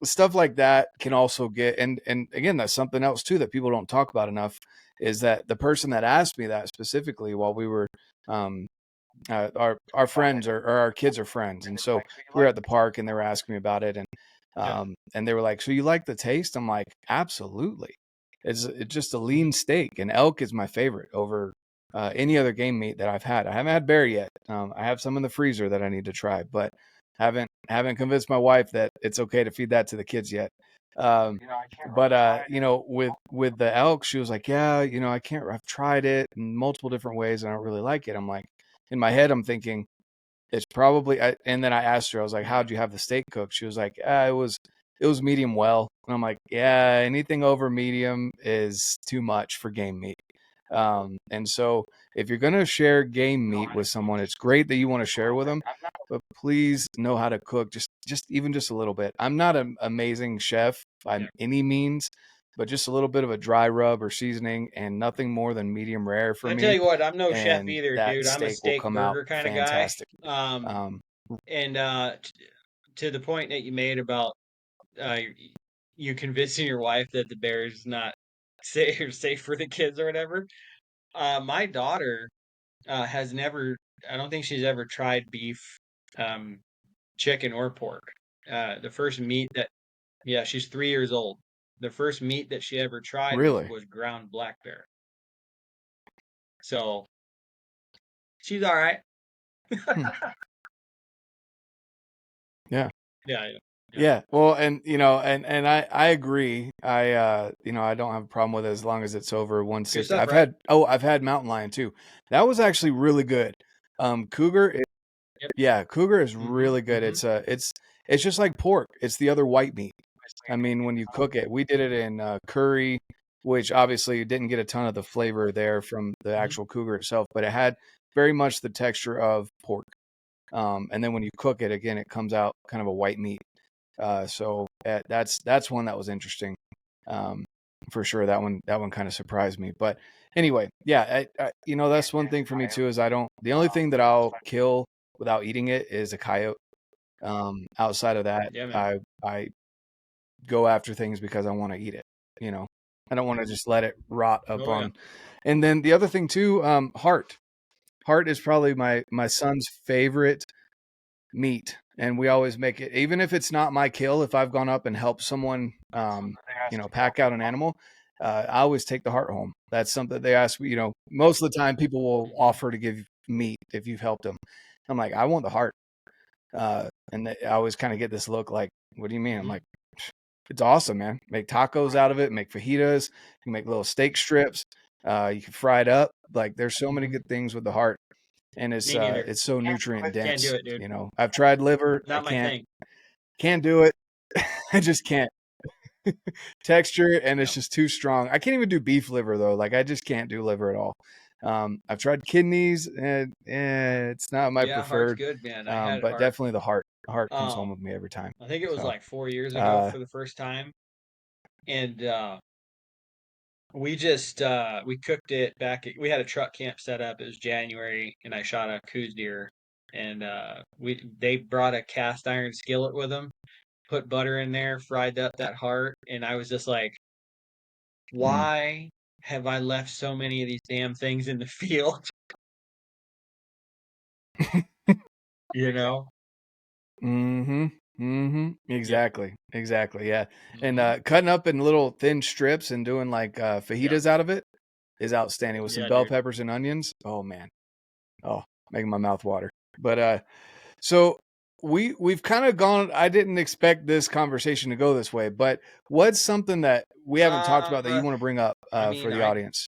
[SPEAKER 1] stuff like that can also get and again that's something else too that people don't talk about enough is that the person that asked me that specifically while we were um our friends or our kids are friends and so we were at the park and they were asking me about it
[SPEAKER 2] Yeah.
[SPEAKER 1] and they were like, so you like the taste? I'm like, absolutely. It's just a
[SPEAKER 2] Mhm.
[SPEAKER 1] lean steak, and elk is my favorite over any other game meat that I've had. I haven't had bear yet. I have some in the freezer that I need to try, but haven't convinced my wife that it's okay to feed that to the kids yet. Um, but with the elk, she was like, yeah, I can't. I've tried it in multiple different ways, and I don't really like it. I'm like, in my head, I'm thinking it's probably. And then I asked her, I was like, how'd you have the steak cooked? She was like, it was medium well. And I'm like, yeah, anything over medium is too much for game meat. And so if you're gonna share game meat with someone, it's great that you want to share with them, but please know how to cook just even just a little bit. I'm not an amazing chef by
[SPEAKER 2] Yeah.
[SPEAKER 1] any means, but just a little bit of a dry rub or seasoning and nothing more than medium rare for
[SPEAKER 2] I tell
[SPEAKER 1] me,
[SPEAKER 2] you what, I'm no chef
[SPEAKER 1] and
[SPEAKER 2] either,
[SPEAKER 1] that
[SPEAKER 2] dude. I'm a
[SPEAKER 1] steak will
[SPEAKER 2] steak
[SPEAKER 1] come out
[SPEAKER 2] burger kind of guy.
[SPEAKER 1] fantastic.
[SPEAKER 2] Um,
[SPEAKER 1] Um,
[SPEAKER 2] and to the point that you made about uh, you convincing your wife that the bear is not safe for the kids or whatever. My daughter has never. I don't think she's ever tried beef, um, chicken, or pork. The first meat that Yeah, she's 3 years old. The first meat that she ever tried was
[SPEAKER 1] really?
[SPEAKER 2] was ground black bear. So she's all right.
[SPEAKER 1] Hmm. Yeah.
[SPEAKER 2] Yeah, yeah, yeah.
[SPEAKER 1] Yeah. Well, and and I agree. I don't have a problem with it as long as it's over
[SPEAKER 2] Good
[SPEAKER 1] 160.
[SPEAKER 2] stuff, right?
[SPEAKER 1] I've had mountain lion too. That was actually really good. Cougar,
[SPEAKER 2] Yep.
[SPEAKER 1] yeah, cougar is
[SPEAKER 2] Mm-hmm.
[SPEAKER 1] really good.
[SPEAKER 2] Mm-hmm.
[SPEAKER 1] It's just like pork. It's the other white meat. I mean, when you cook it, we did it in curry, which obviously didn't get a ton of the flavor there from the
[SPEAKER 2] Mm-hmm.
[SPEAKER 1] actual cougar itself, but it had very much the texture of pork. And then when you cook it again, it comes out kind of a white meat. So that's one that was interesting. Um, for sure. That one kind of surprised me. But anyway, yeah, that's one thing for me too, is the only thing that I'll kill without eating it is a coyote. Outside of that,
[SPEAKER 2] Yeah, man.
[SPEAKER 1] I go after things because I want to eat it. I don't want to just let it rot up
[SPEAKER 2] Oh, yeah.
[SPEAKER 1] on. And then the other thing too, heart. Heart is probably my son's favorite meat, and we always make it, even if it's not my kill. If I've gone up and helped someone, pack out an animal, I always take the heart home. That's something they ask me. Most of the time, people will offer to give meat if you've helped them. I'm like, I want the heart, and I always kind of get this look like, "What do you mean?" I'm like, "It's awesome, man. Make tacos out of it. Make fajitas. You can make little steak strips. You can fry it up. Like, there's so many good things with the heart." And
[SPEAKER 2] Me neither.
[SPEAKER 1] it's so nutrient
[SPEAKER 2] Can't do
[SPEAKER 1] dense.
[SPEAKER 2] it, dude.
[SPEAKER 1] I've tried liver. I
[SPEAKER 2] Not my thing.
[SPEAKER 1] can't do it. I just can't. Texture, and it's just too strong. I can't even do beef liver though. Like, I just can't do liver at all. I've tried kidneys, and it's not my
[SPEAKER 2] Yeah, heart's
[SPEAKER 1] preferred.
[SPEAKER 2] good, man. I had
[SPEAKER 1] But
[SPEAKER 2] heart.
[SPEAKER 1] definitely the heart. The heart comes home with me every time.
[SPEAKER 2] I think it was
[SPEAKER 1] So,
[SPEAKER 2] like 4 years ago for the first time, and we just we cooked it back. We had a truck camp set up. It was January, and I shot a coos deer, and they brought a cast iron skillet with them, put butter in there, fried up that heart, and I was just like, why have I left so many of these damn things in the field? You know? Yep.
[SPEAKER 1] Exactly. Exactly. Yeah. And
[SPEAKER 2] Hmm.
[SPEAKER 1] cutting up in little thin strips and doing like
[SPEAKER 2] Yep.
[SPEAKER 1] fajitas out of it is outstanding with some
[SPEAKER 2] Yeah,
[SPEAKER 1] bell
[SPEAKER 2] dude.
[SPEAKER 1] peppers and onions. Oh man. Oh, making my mouth water. But so we've kind of gone. I didn't expect this conversation to go this way, but what's something that we haven't talked about that you
[SPEAKER 2] Uh,
[SPEAKER 1] want to bring up
[SPEAKER 2] I
[SPEAKER 1] for
[SPEAKER 2] mean,
[SPEAKER 1] the audience?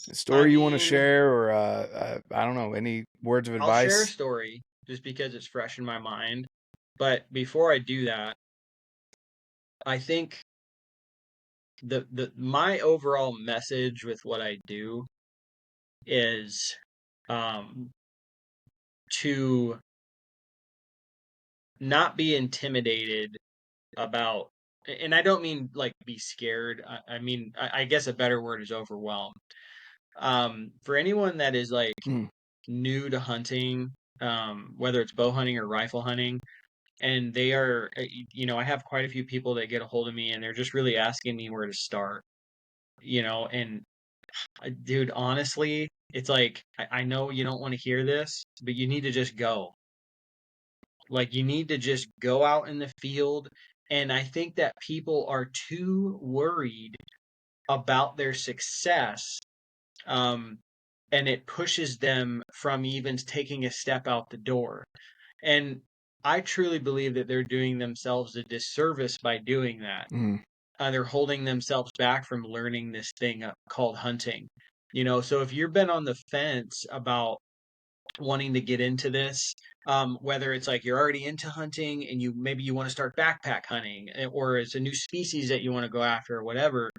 [SPEAKER 1] A
[SPEAKER 2] I
[SPEAKER 1] story you want to
[SPEAKER 2] mean,
[SPEAKER 1] share, or I don't know, any words of
[SPEAKER 2] I'll share a
[SPEAKER 1] advice?
[SPEAKER 2] story just because it's fresh in my mind. But before I do that, I think the my overall message with what I do is um to not be intimidated about, and I don't mean like be scared. I mean, I guess a better word is overwhelmed. For anyone that is like
[SPEAKER 1] Mm,
[SPEAKER 2] new to hunting, whether it's bow hunting or rifle hunting, and they are, I have quite a few people that get a hold of me and they're just really asking me where to start, and dude, honestly, it's like, I know you don't want to hear this, but you need to just go. Like, you need to just go out in the field. And I think that people are too worried about their success, um, and it pushes them from even taking a step out the door. And I truly believe that they're doing themselves a disservice by doing that.
[SPEAKER 1] mm,
[SPEAKER 2] They're holding themselves back from learning this thing called hunting. So if you've been on the fence about wanting to get into this, whether it's like you're already into hunting and you want to start backpack hunting, or it's a new species that you want to go after or whatever,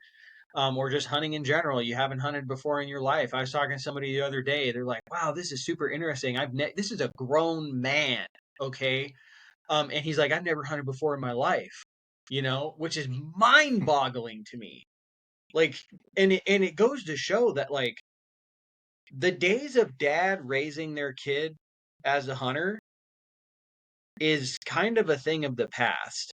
[SPEAKER 2] or just hunting in general. You haven't hunted before in your life. I was talking to somebody the other day. They're like, "Wow, this is super interesting. This is a grown man, okay?" And he's like, "I've never hunted before in my life," which is mind-boggling to me. Like, and it goes to show that, like, the days of dad raising their kid as a hunter is kind of a thing of the past,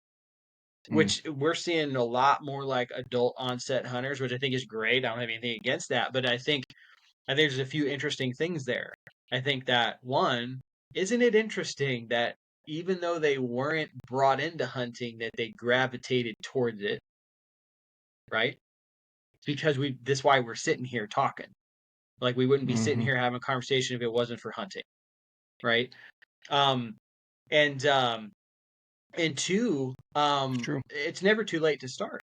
[SPEAKER 1] mm,
[SPEAKER 2] which we're seeing a lot more like adult onset hunters, which I think is great. I don't have anything against that, but I think there's a few interesting things there. I think that, one, isn't it interesting that even though they weren't brought into hunting, that they gravitated towards it, right? Because that's why we're sitting here talking. Like, we wouldn't be sitting
[SPEAKER 1] mm-hmm.
[SPEAKER 2] here having a conversation if it wasn't for hunting, right? Um, and um, and two,
[SPEAKER 1] It's true.
[SPEAKER 2] it's never too late to start.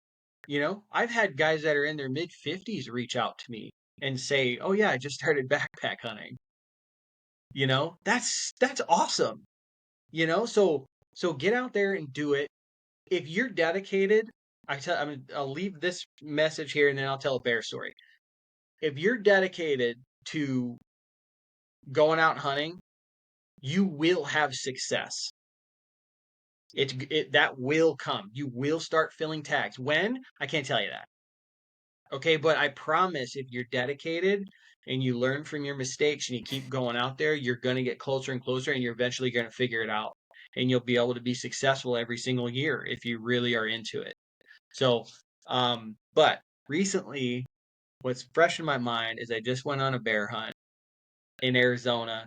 [SPEAKER 2] I've had guys that are in their mid 50s reach out to me and say, "Oh yeah, I just started backpack hunting." That's awesome. So get out there and do it. If you're dedicated, I'll leave this message here and then I'll tell a bear story. If you're dedicated to going out hunting, you will have success. That will come. You will start feeling tags. When? I can't tell you that. Okay, but I promise if you're dedicated and you learn from your mistakes and you keep going out there, you're going to get closer and closer and you're eventually going to figure it out. And you'll be able to be successful every single year if you really are into it. So, but recently, what's fresh in my mind is I just went on a bear hunt in Arizona,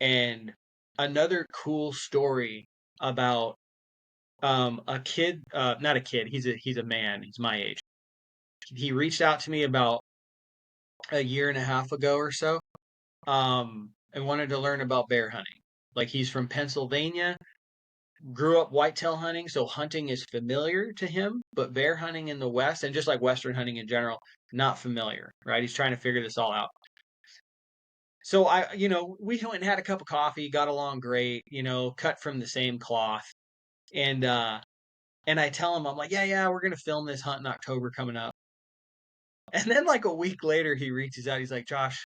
[SPEAKER 2] and another cool story about a kid, not a kid, he's a man, he's my age. He reached out to me about a year and a half ago or so, and wanted to learn about bear hunting. Like, he's from Pennsylvania, grew up whitetail hunting, so hunting is familiar to him, but bear hunting in the West, and just like Western hunting in general, not familiar, right? He's trying to figure this all out. So we went and had a cup of coffee, got along great, cut from the same cloth. And I tell him, I'm like, yeah, we're gonna film this hunt in October coming up. And then like a week later, he reaches out. He's like, Josh,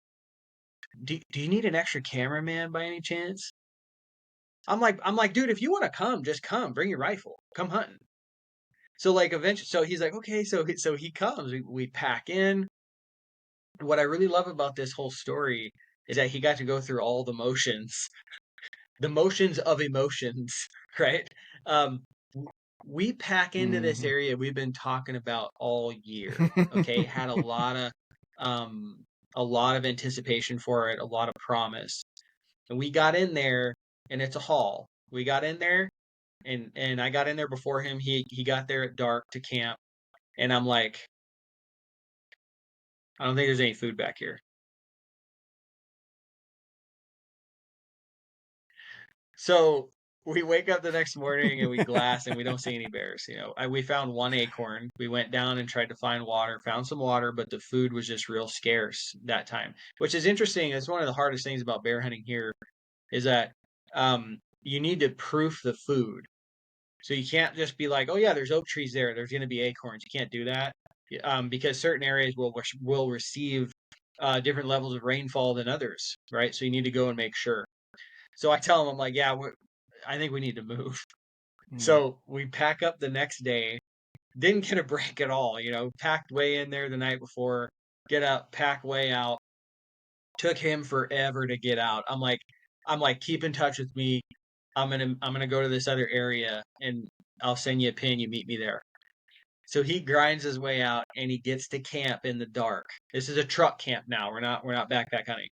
[SPEAKER 2] do you need an extra cameraman by any chance? I'm like, dude, if you want to come, just come. Bring your rifle. Come hunting. So like eventually, so he's like, okay, so he comes. We pack in. What I really love about this whole story is that he got to go through all the motions of emotions, right? Um, we pack into this area we've been talking about all year. Okay, had a lot of anticipation for it, a lot of promise, and we got in there, and it's a haul. We got in there, and I got in there before him. He got there at dark to camp, and I'm like, I don't think there's any food back here. So we wake up the next morning and we glass and we don't see any bears. We found one acorn. We went down and tried to find water, found some water, but the food was just real scarce that time, which is interesting. It's one of the hardest things about bear hunting here is that you need to proof the food. So you can't just be like, oh yeah, there's oak trees there. There's going to be acorns. You can't do that because certain areas will receive different levels of rainfall than others, right? So you need to go and make sure. So I tell him, I'm like, yeah, I think we need to move. So we pack up the next day. Didn't get a break at all, packed way in there the night before, get up, pack way out. Took him forever to get out. I'm like, keep in touch with me. I'm gonna go to this other area and I'll send you a pin. You meet me there. So he grinds his way out and he gets to camp in the dark. This is a truck camp now. We're not backpack hunting.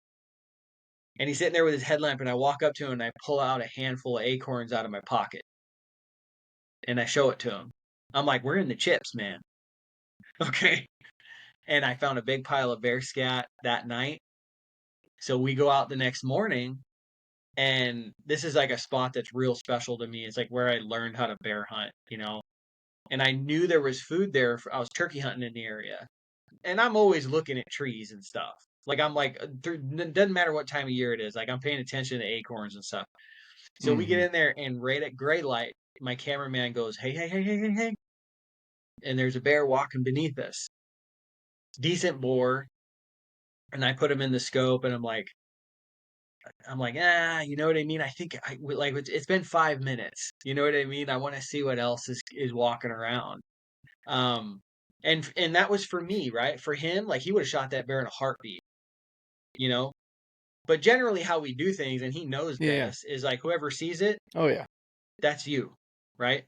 [SPEAKER 2] And he's sitting there with his headlamp, and I walk up to him and I pull out a handful of acorns out of my pocket. And I show it to him. I'm like, we're in the chips, man. Okay. And I found a big pile of bear scat that night. So we go out the next morning, and this is like a spot that's real special to me. It's like where I learned how to bear hunt, And I knew there was food there. I was turkey hunting in the area. And I'm always looking at trees and stuff. Like, I'm like, it doesn't matter what time of year it is. Like, I'm paying attention to acorns and stuff. So we get in there, and right at gray light, my cameraman goes, hey. And there's a bear walking beneath us. Decent boar. And I put him in the scope, and I'm like, you know what I mean? I think it's been 5 minutes. You know what I mean? I want to see what else is walking around. And that was for me, right? For him, like, he would have shot that bear in a heartbeat, But generally, how we do things, and he knows this, is like whoever sees it,
[SPEAKER 1] oh yeah,
[SPEAKER 2] that's you, right?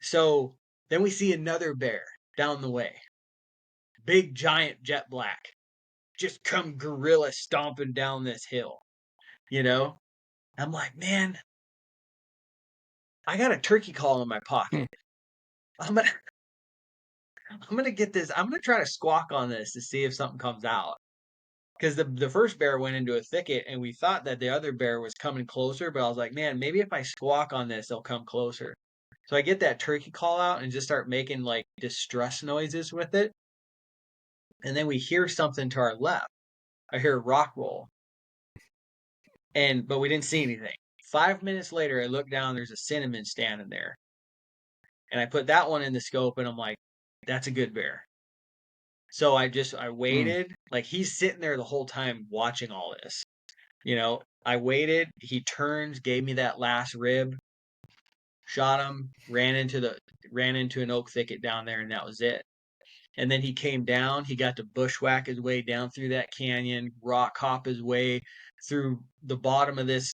[SPEAKER 2] So then we see another bear down the way, big giant jet black, just come gorilla stomping down this hill, I'm like, man, I got a turkey call in my pocket. I'm gonna get this. I'm gonna try to squawk on this to see if something comes out. Because the first bear went into a thicket, and we thought that the other bear was coming closer, but I was like, man, maybe if I squawk on this, they'll come closer. So I get that turkey call out and just start making like distress noises with it. And then we hear something to our left. I hear a rock roll. But we didn't see anything. 5 minutes later, I look down, there's a cinnamon standing there. And I put that one in the scope, and I'm like, that's a good bear. So I waited, like, he's sitting there the whole time watching all this. I waited, he turns, gave me that last rib, shot him, ran into an oak thicket down there, and that was it. And then he came down. He got to bushwhack his way down through that canyon, rock hop his way through the bottom of this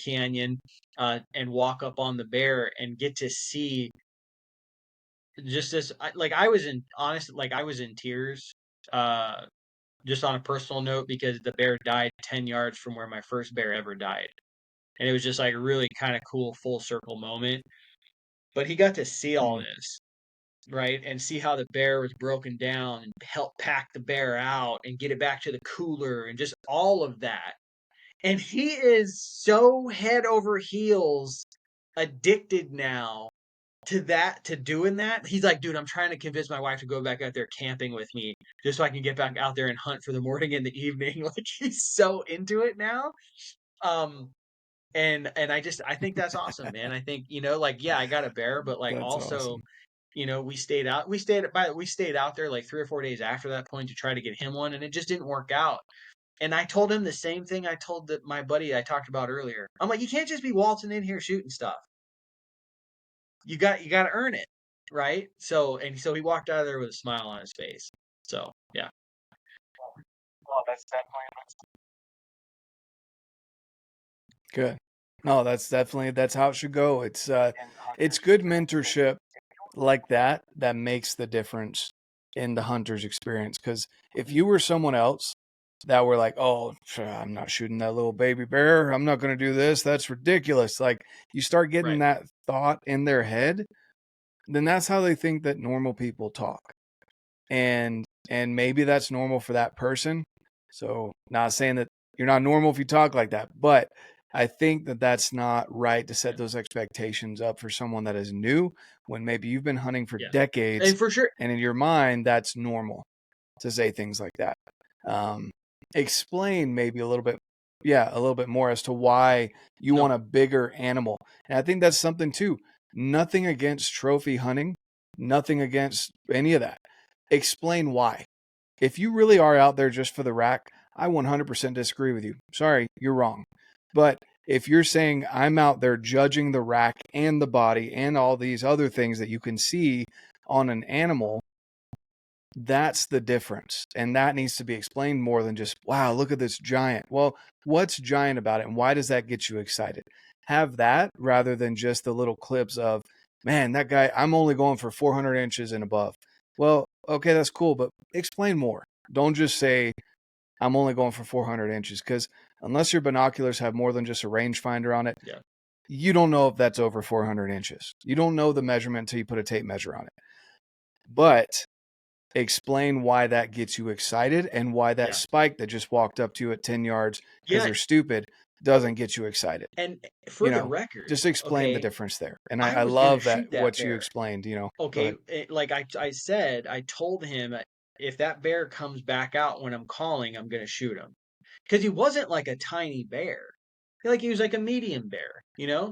[SPEAKER 2] canyon, and walk up on the bear and get to see just this. Like I was in honest, like I was in tears. Just on a personal note, because the bear died 10 yards from where my first bear ever died, and it was just like a really kind of cool full circle moment. But he got to see all this, right? And see how the bear was broken down and help pack the bear out and get it back to the cooler and just all of that. And he is so head over heels addicted now to doing that. He's like, dude, I'm trying to convince my wife to go back out there camping with me just so I can get back out there and hunt for the morning and the evening. Like he's so into it now. Um, and I think that's awesome, man. I think, like, yeah, I got a bear, but like
[SPEAKER 1] That's
[SPEAKER 2] also,
[SPEAKER 1] awesome.
[SPEAKER 2] we stayed out there like 3 or 4 days after that point to try to get him one, and it just didn't work out. And I told him the same thing I told my buddy I talked about earlier. I'm like, you can't just be waltzing in here shooting stuff. You got to earn it, right? So he walked out of there with a smile on his face. So yeah.
[SPEAKER 3] Well, that's definitely
[SPEAKER 1] Good. No, that's how it should go. It's
[SPEAKER 3] in
[SPEAKER 1] good
[SPEAKER 3] hunters.
[SPEAKER 1] mentorship like that makes the difference in the hunter's experience. Because if you were someone else that were like, oh, I'm not shooting that little baby bear, I'm not going to do this, that's ridiculous. Like you start getting
[SPEAKER 2] Right.
[SPEAKER 1] that thought in their head, then that's how they think that normal people talk. And maybe that's normal for that person. So not saying that you're not normal if you talk like that, but I think that that's not right to set those expectations up for someone that is new when maybe you've been hunting for
[SPEAKER 2] Yeah.
[SPEAKER 1] decades,
[SPEAKER 2] And for sure.
[SPEAKER 1] and in your mind that's normal to say things like that. Explain maybe a little bit more as to why you want a bigger animal. And I think that's something too. Nothing against trophy hunting, nothing against any of that. Explain why. If you really are out there just for the rack, I 100% disagree with you. Sorry, you're wrong. But if you're saying I'm out there judging the rack and the body and all these other things that you can see on an animal, that's the difference. And that needs to be explained more than just, wow, look at this giant. Well, what's giant about it and why does that get you excited? Have that rather than just the little clips of, man, that guy, I'm only going for 400 inches and above. Well, okay, that's cool, but explain more. Don't just say, I'm only going for 400 inches, because unless your binoculars have more than just a rangefinder on it, you don't know if that's over 400 inches. You don't know the measurement until you put a tape measure on it. But explain why that gets you excited and why that spike that just walked up to you at 10 yards because they're stupid doesn't get you excited.
[SPEAKER 2] And for the record,
[SPEAKER 1] just explain the
[SPEAKER 2] okay,
[SPEAKER 1] difference there. And I
[SPEAKER 2] I was gonna
[SPEAKER 1] love that
[SPEAKER 2] shoot that
[SPEAKER 1] what you
[SPEAKER 2] bear.
[SPEAKER 1] explained, Go
[SPEAKER 2] Okay,
[SPEAKER 1] ahead.
[SPEAKER 2] like I said, I told him if that bear comes back out when I'm calling, I'm gonna shoot him. Because he wasn't like a tiny bear. Like he was like a medium bear,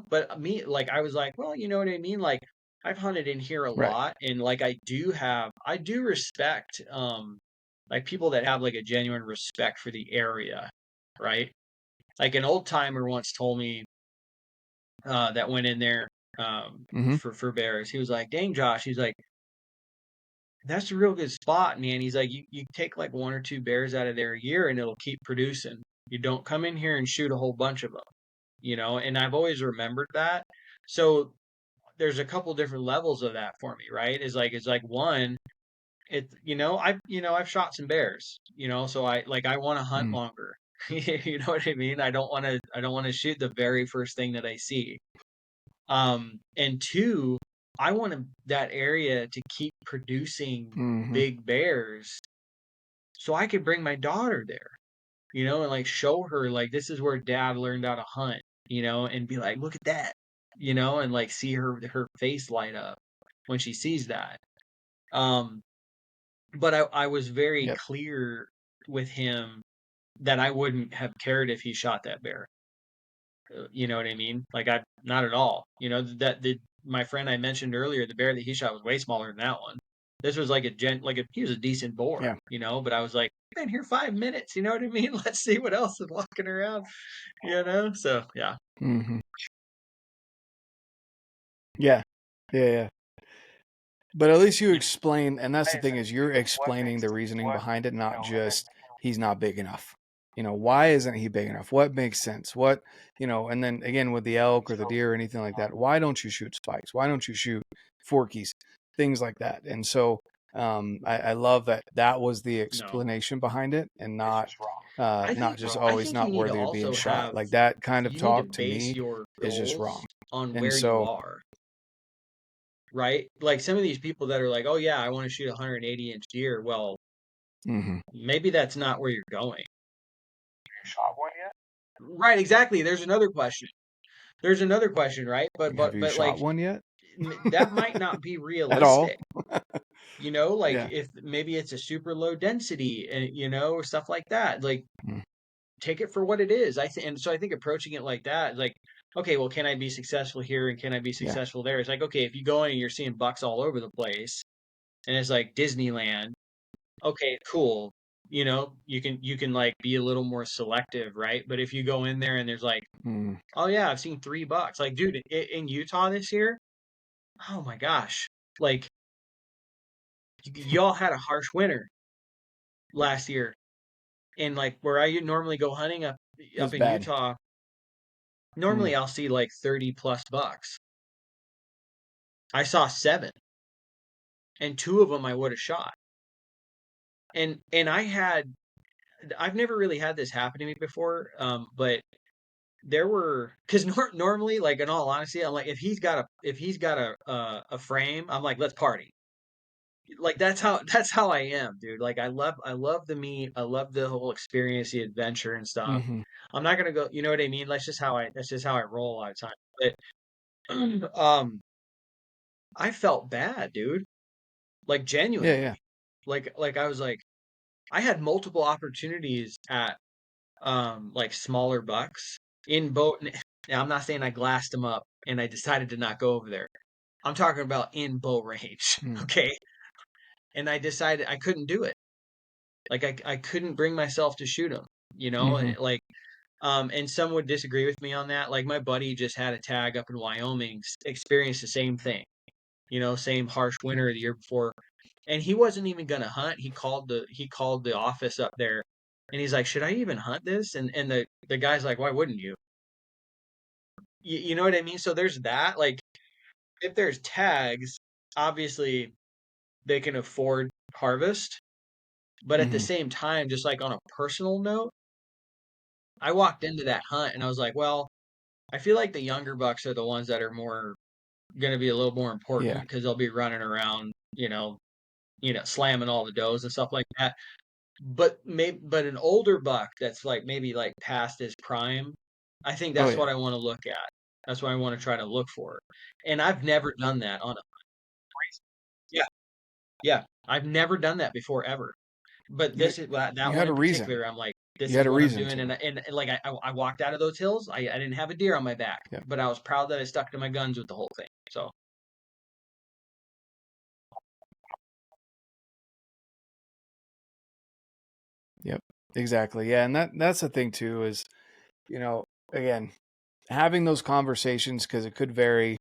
[SPEAKER 2] But like I was like, well, you know what I mean? Like I've hunted in here a
[SPEAKER 1] Right.
[SPEAKER 2] lot, and like I do respect like people that have like a genuine respect for the area, right? Like an old timer once told me that went in there
[SPEAKER 1] Mm-hmm.
[SPEAKER 2] for bears. He was like, "Dang, Josh," he's like, "that's a real good spot, man." He's like, "You take like one or two bears out of there a year, and it'll keep producing. You don't come in here and shoot a whole bunch of them." And I've always remembered that. So there's a couple different levels of that for me, right? It's like one, I've shot some bears, so I want to hunt longer. You know what I mean? I don't want to shoot the very first thing that I see. And two, I want that area to keep producing
[SPEAKER 1] Mm-hmm.
[SPEAKER 2] big bears so I could bring my daughter there, and like show her like this is where dad learned how to hunt, and be like, look at that, and like see her face light up when she sees that. But I was very
[SPEAKER 1] Yep.
[SPEAKER 2] clear with him that I wouldn't have cared if he shot that bear. You know what I mean? Like I not at all. That my friend I mentioned earlier, the bear that he shot was way smaller than that one. This was like he was a decent boar,
[SPEAKER 1] Yeah.
[SPEAKER 2] but I was like, been here 5 minutes, you know what I mean? Let's see what else is walking around, So yeah.
[SPEAKER 1] Mm-hmm. Yeah. But at least you
[SPEAKER 2] Yeah.
[SPEAKER 1] explain, and that's the thing
[SPEAKER 3] Amazing.
[SPEAKER 1] is you're
[SPEAKER 3] What
[SPEAKER 1] explaining
[SPEAKER 3] makes
[SPEAKER 1] the reasoning
[SPEAKER 3] what
[SPEAKER 1] behind it,
[SPEAKER 3] you
[SPEAKER 1] not
[SPEAKER 3] know, and
[SPEAKER 1] just he's not big enough. Why isn't he big enough? What makes sense? What, and then again with the elk or the deer or anything like that, why don't you shoot spikes? Why don't you shoot forkies? Things like that. And so I love that that was the
[SPEAKER 2] No,
[SPEAKER 1] explanation behind it, and
[SPEAKER 3] it's
[SPEAKER 1] not
[SPEAKER 3] just wrong.
[SPEAKER 1] not just
[SPEAKER 2] I
[SPEAKER 1] always
[SPEAKER 2] think you
[SPEAKER 1] not
[SPEAKER 2] need to
[SPEAKER 1] worthy of being
[SPEAKER 2] also
[SPEAKER 1] shot.
[SPEAKER 2] have,
[SPEAKER 1] Like that kind of
[SPEAKER 2] you need to
[SPEAKER 1] talk to
[SPEAKER 2] base
[SPEAKER 1] me
[SPEAKER 2] your
[SPEAKER 1] is just
[SPEAKER 2] goals
[SPEAKER 1] wrong.
[SPEAKER 2] on
[SPEAKER 1] And
[SPEAKER 2] where you
[SPEAKER 1] so
[SPEAKER 2] are, right? Like some of these people that are like, oh yeah, I want to shoot a 180-inch deer. Well,
[SPEAKER 1] mhm.
[SPEAKER 2] maybe that's not where you're going.
[SPEAKER 3] You shot one yet?
[SPEAKER 2] Right, exactly. There's another question. Right?
[SPEAKER 1] Have you
[SPEAKER 2] But
[SPEAKER 1] shot
[SPEAKER 2] like
[SPEAKER 1] one yet?
[SPEAKER 2] that might not be
[SPEAKER 1] At all?
[SPEAKER 2] realistic. Like
[SPEAKER 1] Yeah.
[SPEAKER 2] if maybe it's a super low density and or stuff like that. Like
[SPEAKER 1] Mm.
[SPEAKER 2] take it for what it is. And so I think approaching it like that, like, okay, well, can I be successful here and can I be
[SPEAKER 1] Yeah.
[SPEAKER 2] successful there? It's like, okay, if you go in and you're seeing bucks all over the place and it's like Disneyland, okay, cool. You can like be a little more selective, right? But if you go in there and there's like,
[SPEAKER 1] Mm.
[SPEAKER 2] oh yeah, I've seen 3 bucks. Like, dude, in Utah this year, oh my gosh, like y'all had a harsh winter last year, and like where I normally go hunting
[SPEAKER 1] It was
[SPEAKER 2] up in
[SPEAKER 1] bad.
[SPEAKER 2] Utah,
[SPEAKER 1] Mm.
[SPEAKER 2] normally I'll see like 30 plus bucks. I saw 7, and 2 of them I would have shot. And I've never really had this happen to me before, but there were because normally, like in all honesty, I'm like if he's got a frame, I'm like let's party. Like that's how I am, dude. Like I love the meat, I love the whole experience, the adventure and stuff.
[SPEAKER 1] Hmm.
[SPEAKER 2] I'm not gonna go, you know what I mean? That's just how I roll a lot of time. But I felt bad, dude. Like
[SPEAKER 1] Yeah,
[SPEAKER 2] genuinely.
[SPEAKER 1] yeah.
[SPEAKER 2] Like I was like I had multiple opportunities at like smaller bucks in bow. Now I'm not saying I glassed them up and I decided to not go over there. I'm talking about in bow range,
[SPEAKER 1] Mm.
[SPEAKER 2] okay? And I decided I couldn't do it. Like I couldn't bring myself to shoot them,
[SPEAKER 1] Hmm.
[SPEAKER 2] and like and some would disagree with me on that. Like my buddy just had a tag up in Wyoming, experienced the same thing, same harsh winter the year before, and he wasn't even gonna hunt. He called the office up there, and he's like, "Should I even hunt this?" And the guy's like, "Why wouldn't you?" You know what I mean? So there's that. Like if there's tags, obviously they can afford harvest, but at the
[SPEAKER 1] Hmm.
[SPEAKER 2] same time, just like on a personal note, I walked into that hunt and I was like, well, I feel like the younger bucks are the ones that are more going to be a little more important
[SPEAKER 1] Yeah.
[SPEAKER 2] because they'll be running around, slamming all the does and stuff like that. But an older buck that's like maybe like past his prime, I think
[SPEAKER 1] Oh
[SPEAKER 2] that's
[SPEAKER 1] yeah.
[SPEAKER 2] what I want to look at. That's what I want to try to look for. And I've never done that on a yeah, yeah. I've never done that before ever. But
[SPEAKER 1] You
[SPEAKER 2] this is that
[SPEAKER 1] you
[SPEAKER 2] one
[SPEAKER 1] had a
[SPEAKER 2] in
[SPEAKER 1] reason.
[SPEAKER 2] particular. I'm like, this
[SPEAKER 1] You had
[SPEAKER 2] is
[SPEAKER 1] a
[SPEAKER 2] what I'm
[SPEAKER 1] reason
[SPEAKER 2] doing,
[SPEAKER 1] to.
[SPEAKER 2] and like I walked out of those hills. I didn't have a deer on my back,
[SPEAKER 1] Yep.
[SPEAKER 2] but I was proud that I stuck to my guns with the whole thing. So
[SPEAKER 1] Yep. Exactly. Yeah, and that's the thing too is, again, having those conversations because it could vary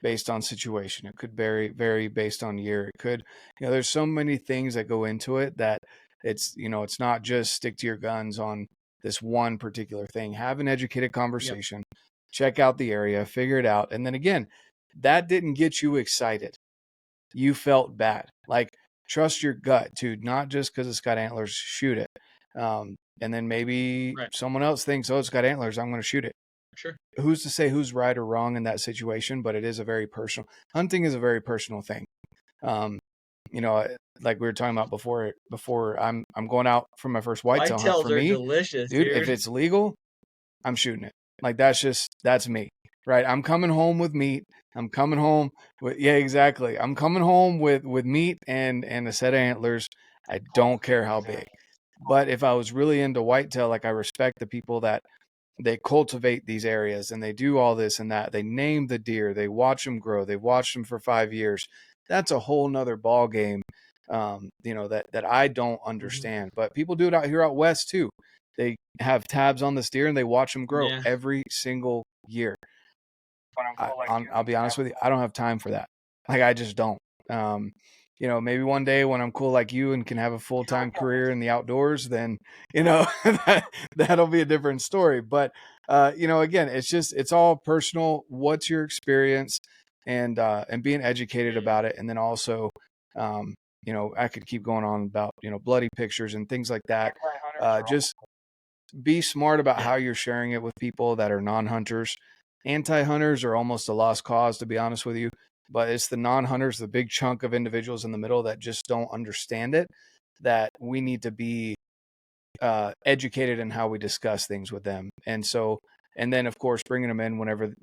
[SPEAKER 1] based on situation. It could vary based on year. It could, there's so many things that go into it that it's not just stick to your guns on this one particular thing. Have an educated
[SPEAKER 2] yep.
[SPEAKER 1] conversation, check out the area, figure it out. And then again, that didn't get you excited. You felt bad. Like trust your gut too, not just because it's got antlers, shoot it. And then maybe
[SPEAKER 2] Right.
[SPEAKER 1] someone else thinks, oh, it's got antlers, I'm going to shoot it.
[SPEAKER 2] Sure.
[SPEAKER 1] Who's to say who's right or wrong in that situation? But it is a very personal. Hunting is a very personal thing. Um, like we were talking about before. I'm going out for my first whitetail hunt. For
[SPEAKER 2] Whitetails are
[SPEAKER 1] me,
[SPEAKER 2] delicious,
[SPEAKER 1] dude, if
[SPEAKER 2] dude.
[SPEAKER 1] it's legal, I'm shooting it. Like that's me, right? I'm coming home with meat. I'm coming home with yeah, exactly. I'm coming home with meat and a set of antlers. I don't care how big. But if I was really into whitetail, like I respect the people that they cultivate these areas and they do all this and that. They name the deer, they watch them grow, they watch them for 5 years. That's a whole nother ball game. That I don't
[SPEAKER 2] Hmm.
[SPEAKER 1] understand. But people do it out here out west too. They have tabs on the deer and they watch them grow
[SPEAKER 2] Yeah.
[SPEAKER 1] every single year.
[SPEAKER 3] But I'm full like you.
[SPEAKER 1] I'll be honest
[SPEAKER 3] Have
[SPEAKER 1] with you, I don't have time for that. Like I just don't. Um, you know, maybe one day when I'm cool like you and can have a full-time career in the outdoors, then, you know, that'll be a different story. But, you know, again, it's all personal. What's your experience, and being educated about it. And then also, um, you know, I could keep going on about, you know, bloody pictures and things like that. Just be smart about how you're sharing it with people that are non-hunters. Anti-hunters are almost a lost cause, to be honest with you. But it's the non-hunters, the big chunk of individuals in the middle that just don't understand it, that we need to be educated in how we discuss things with them. And so, and then of course, bringing them in whenever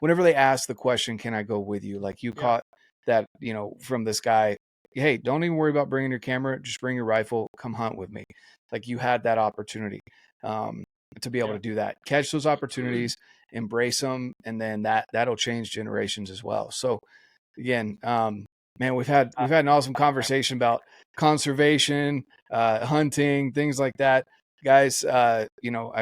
[SPEAKER 1] they ask the question, "Can I go with you?" Like you caught that, you know, from this guy. Hey, don't even worry about bringing your camera. Just bring your rifle. Come hunt with me. Like you had that opportunity um, to be able to do that. Catch those opportunities, embrace them, and then that'll change generations as well. So again, man, we've had an awesome conversation about conservation, hunting, things like that, guys. You know,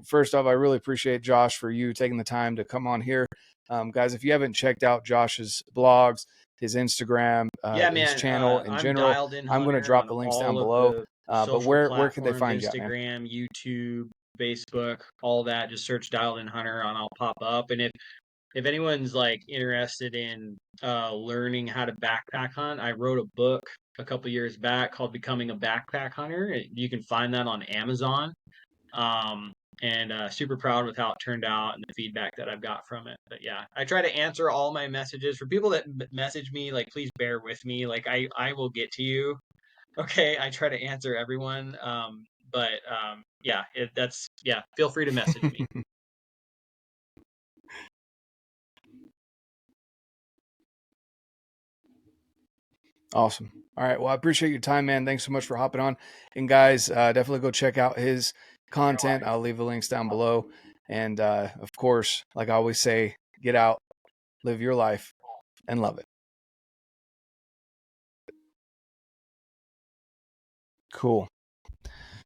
[SPEAKER 1] first off, I really appreciate Josh for you taking the time to come on here, guys. If you haven't checked out Josh's blogs, his Instagram, his channel in
[SPEAKER 2] I'm
[SPEAKER 1] general,
[SPEAKER 2] dialed in
[SPEAKER 1] I'm going to
[SPEAKER 2] Hunter
[SPEAKER 1] drop
[SPEAKER 2] on
[SPEAKER 1] the links down
[SPEAKER 2] all of
[SPEAKER 1] below.
[SPEAKER 2] the
[SPEAKER 1] But
[SPEAKER 2] social
[SPEAKER 1] where could they
[SPEAKER 2] platforms,
[SPEAKER 1] find you at, man?
[SPEAKER 2] Instagram, YouTube, Facebook, all that. Just search dialed in Hunter and I'll pop up. And if anyone's like interested in learning how to backpack hunt, I wrote a book a couple years back called Becoming a Backpack Hunter. You can find that on Amazon. And super proud with how it turned out and the feedback that I've got from it. But yeah, I try to answer all my messages. For people that message me, like, please bear with me. Like I will get to you. Okay, I try to answer everyone. Yeah, feel free to message me.
[SPEAKER 1] Awesome. All right. Well, I appreciate your time, man. Thanks so much for hopping on. And guys, definitely go check out his content. I'll leave the links down below. And of course, like I always say, get out, live your life, and love it. Cool.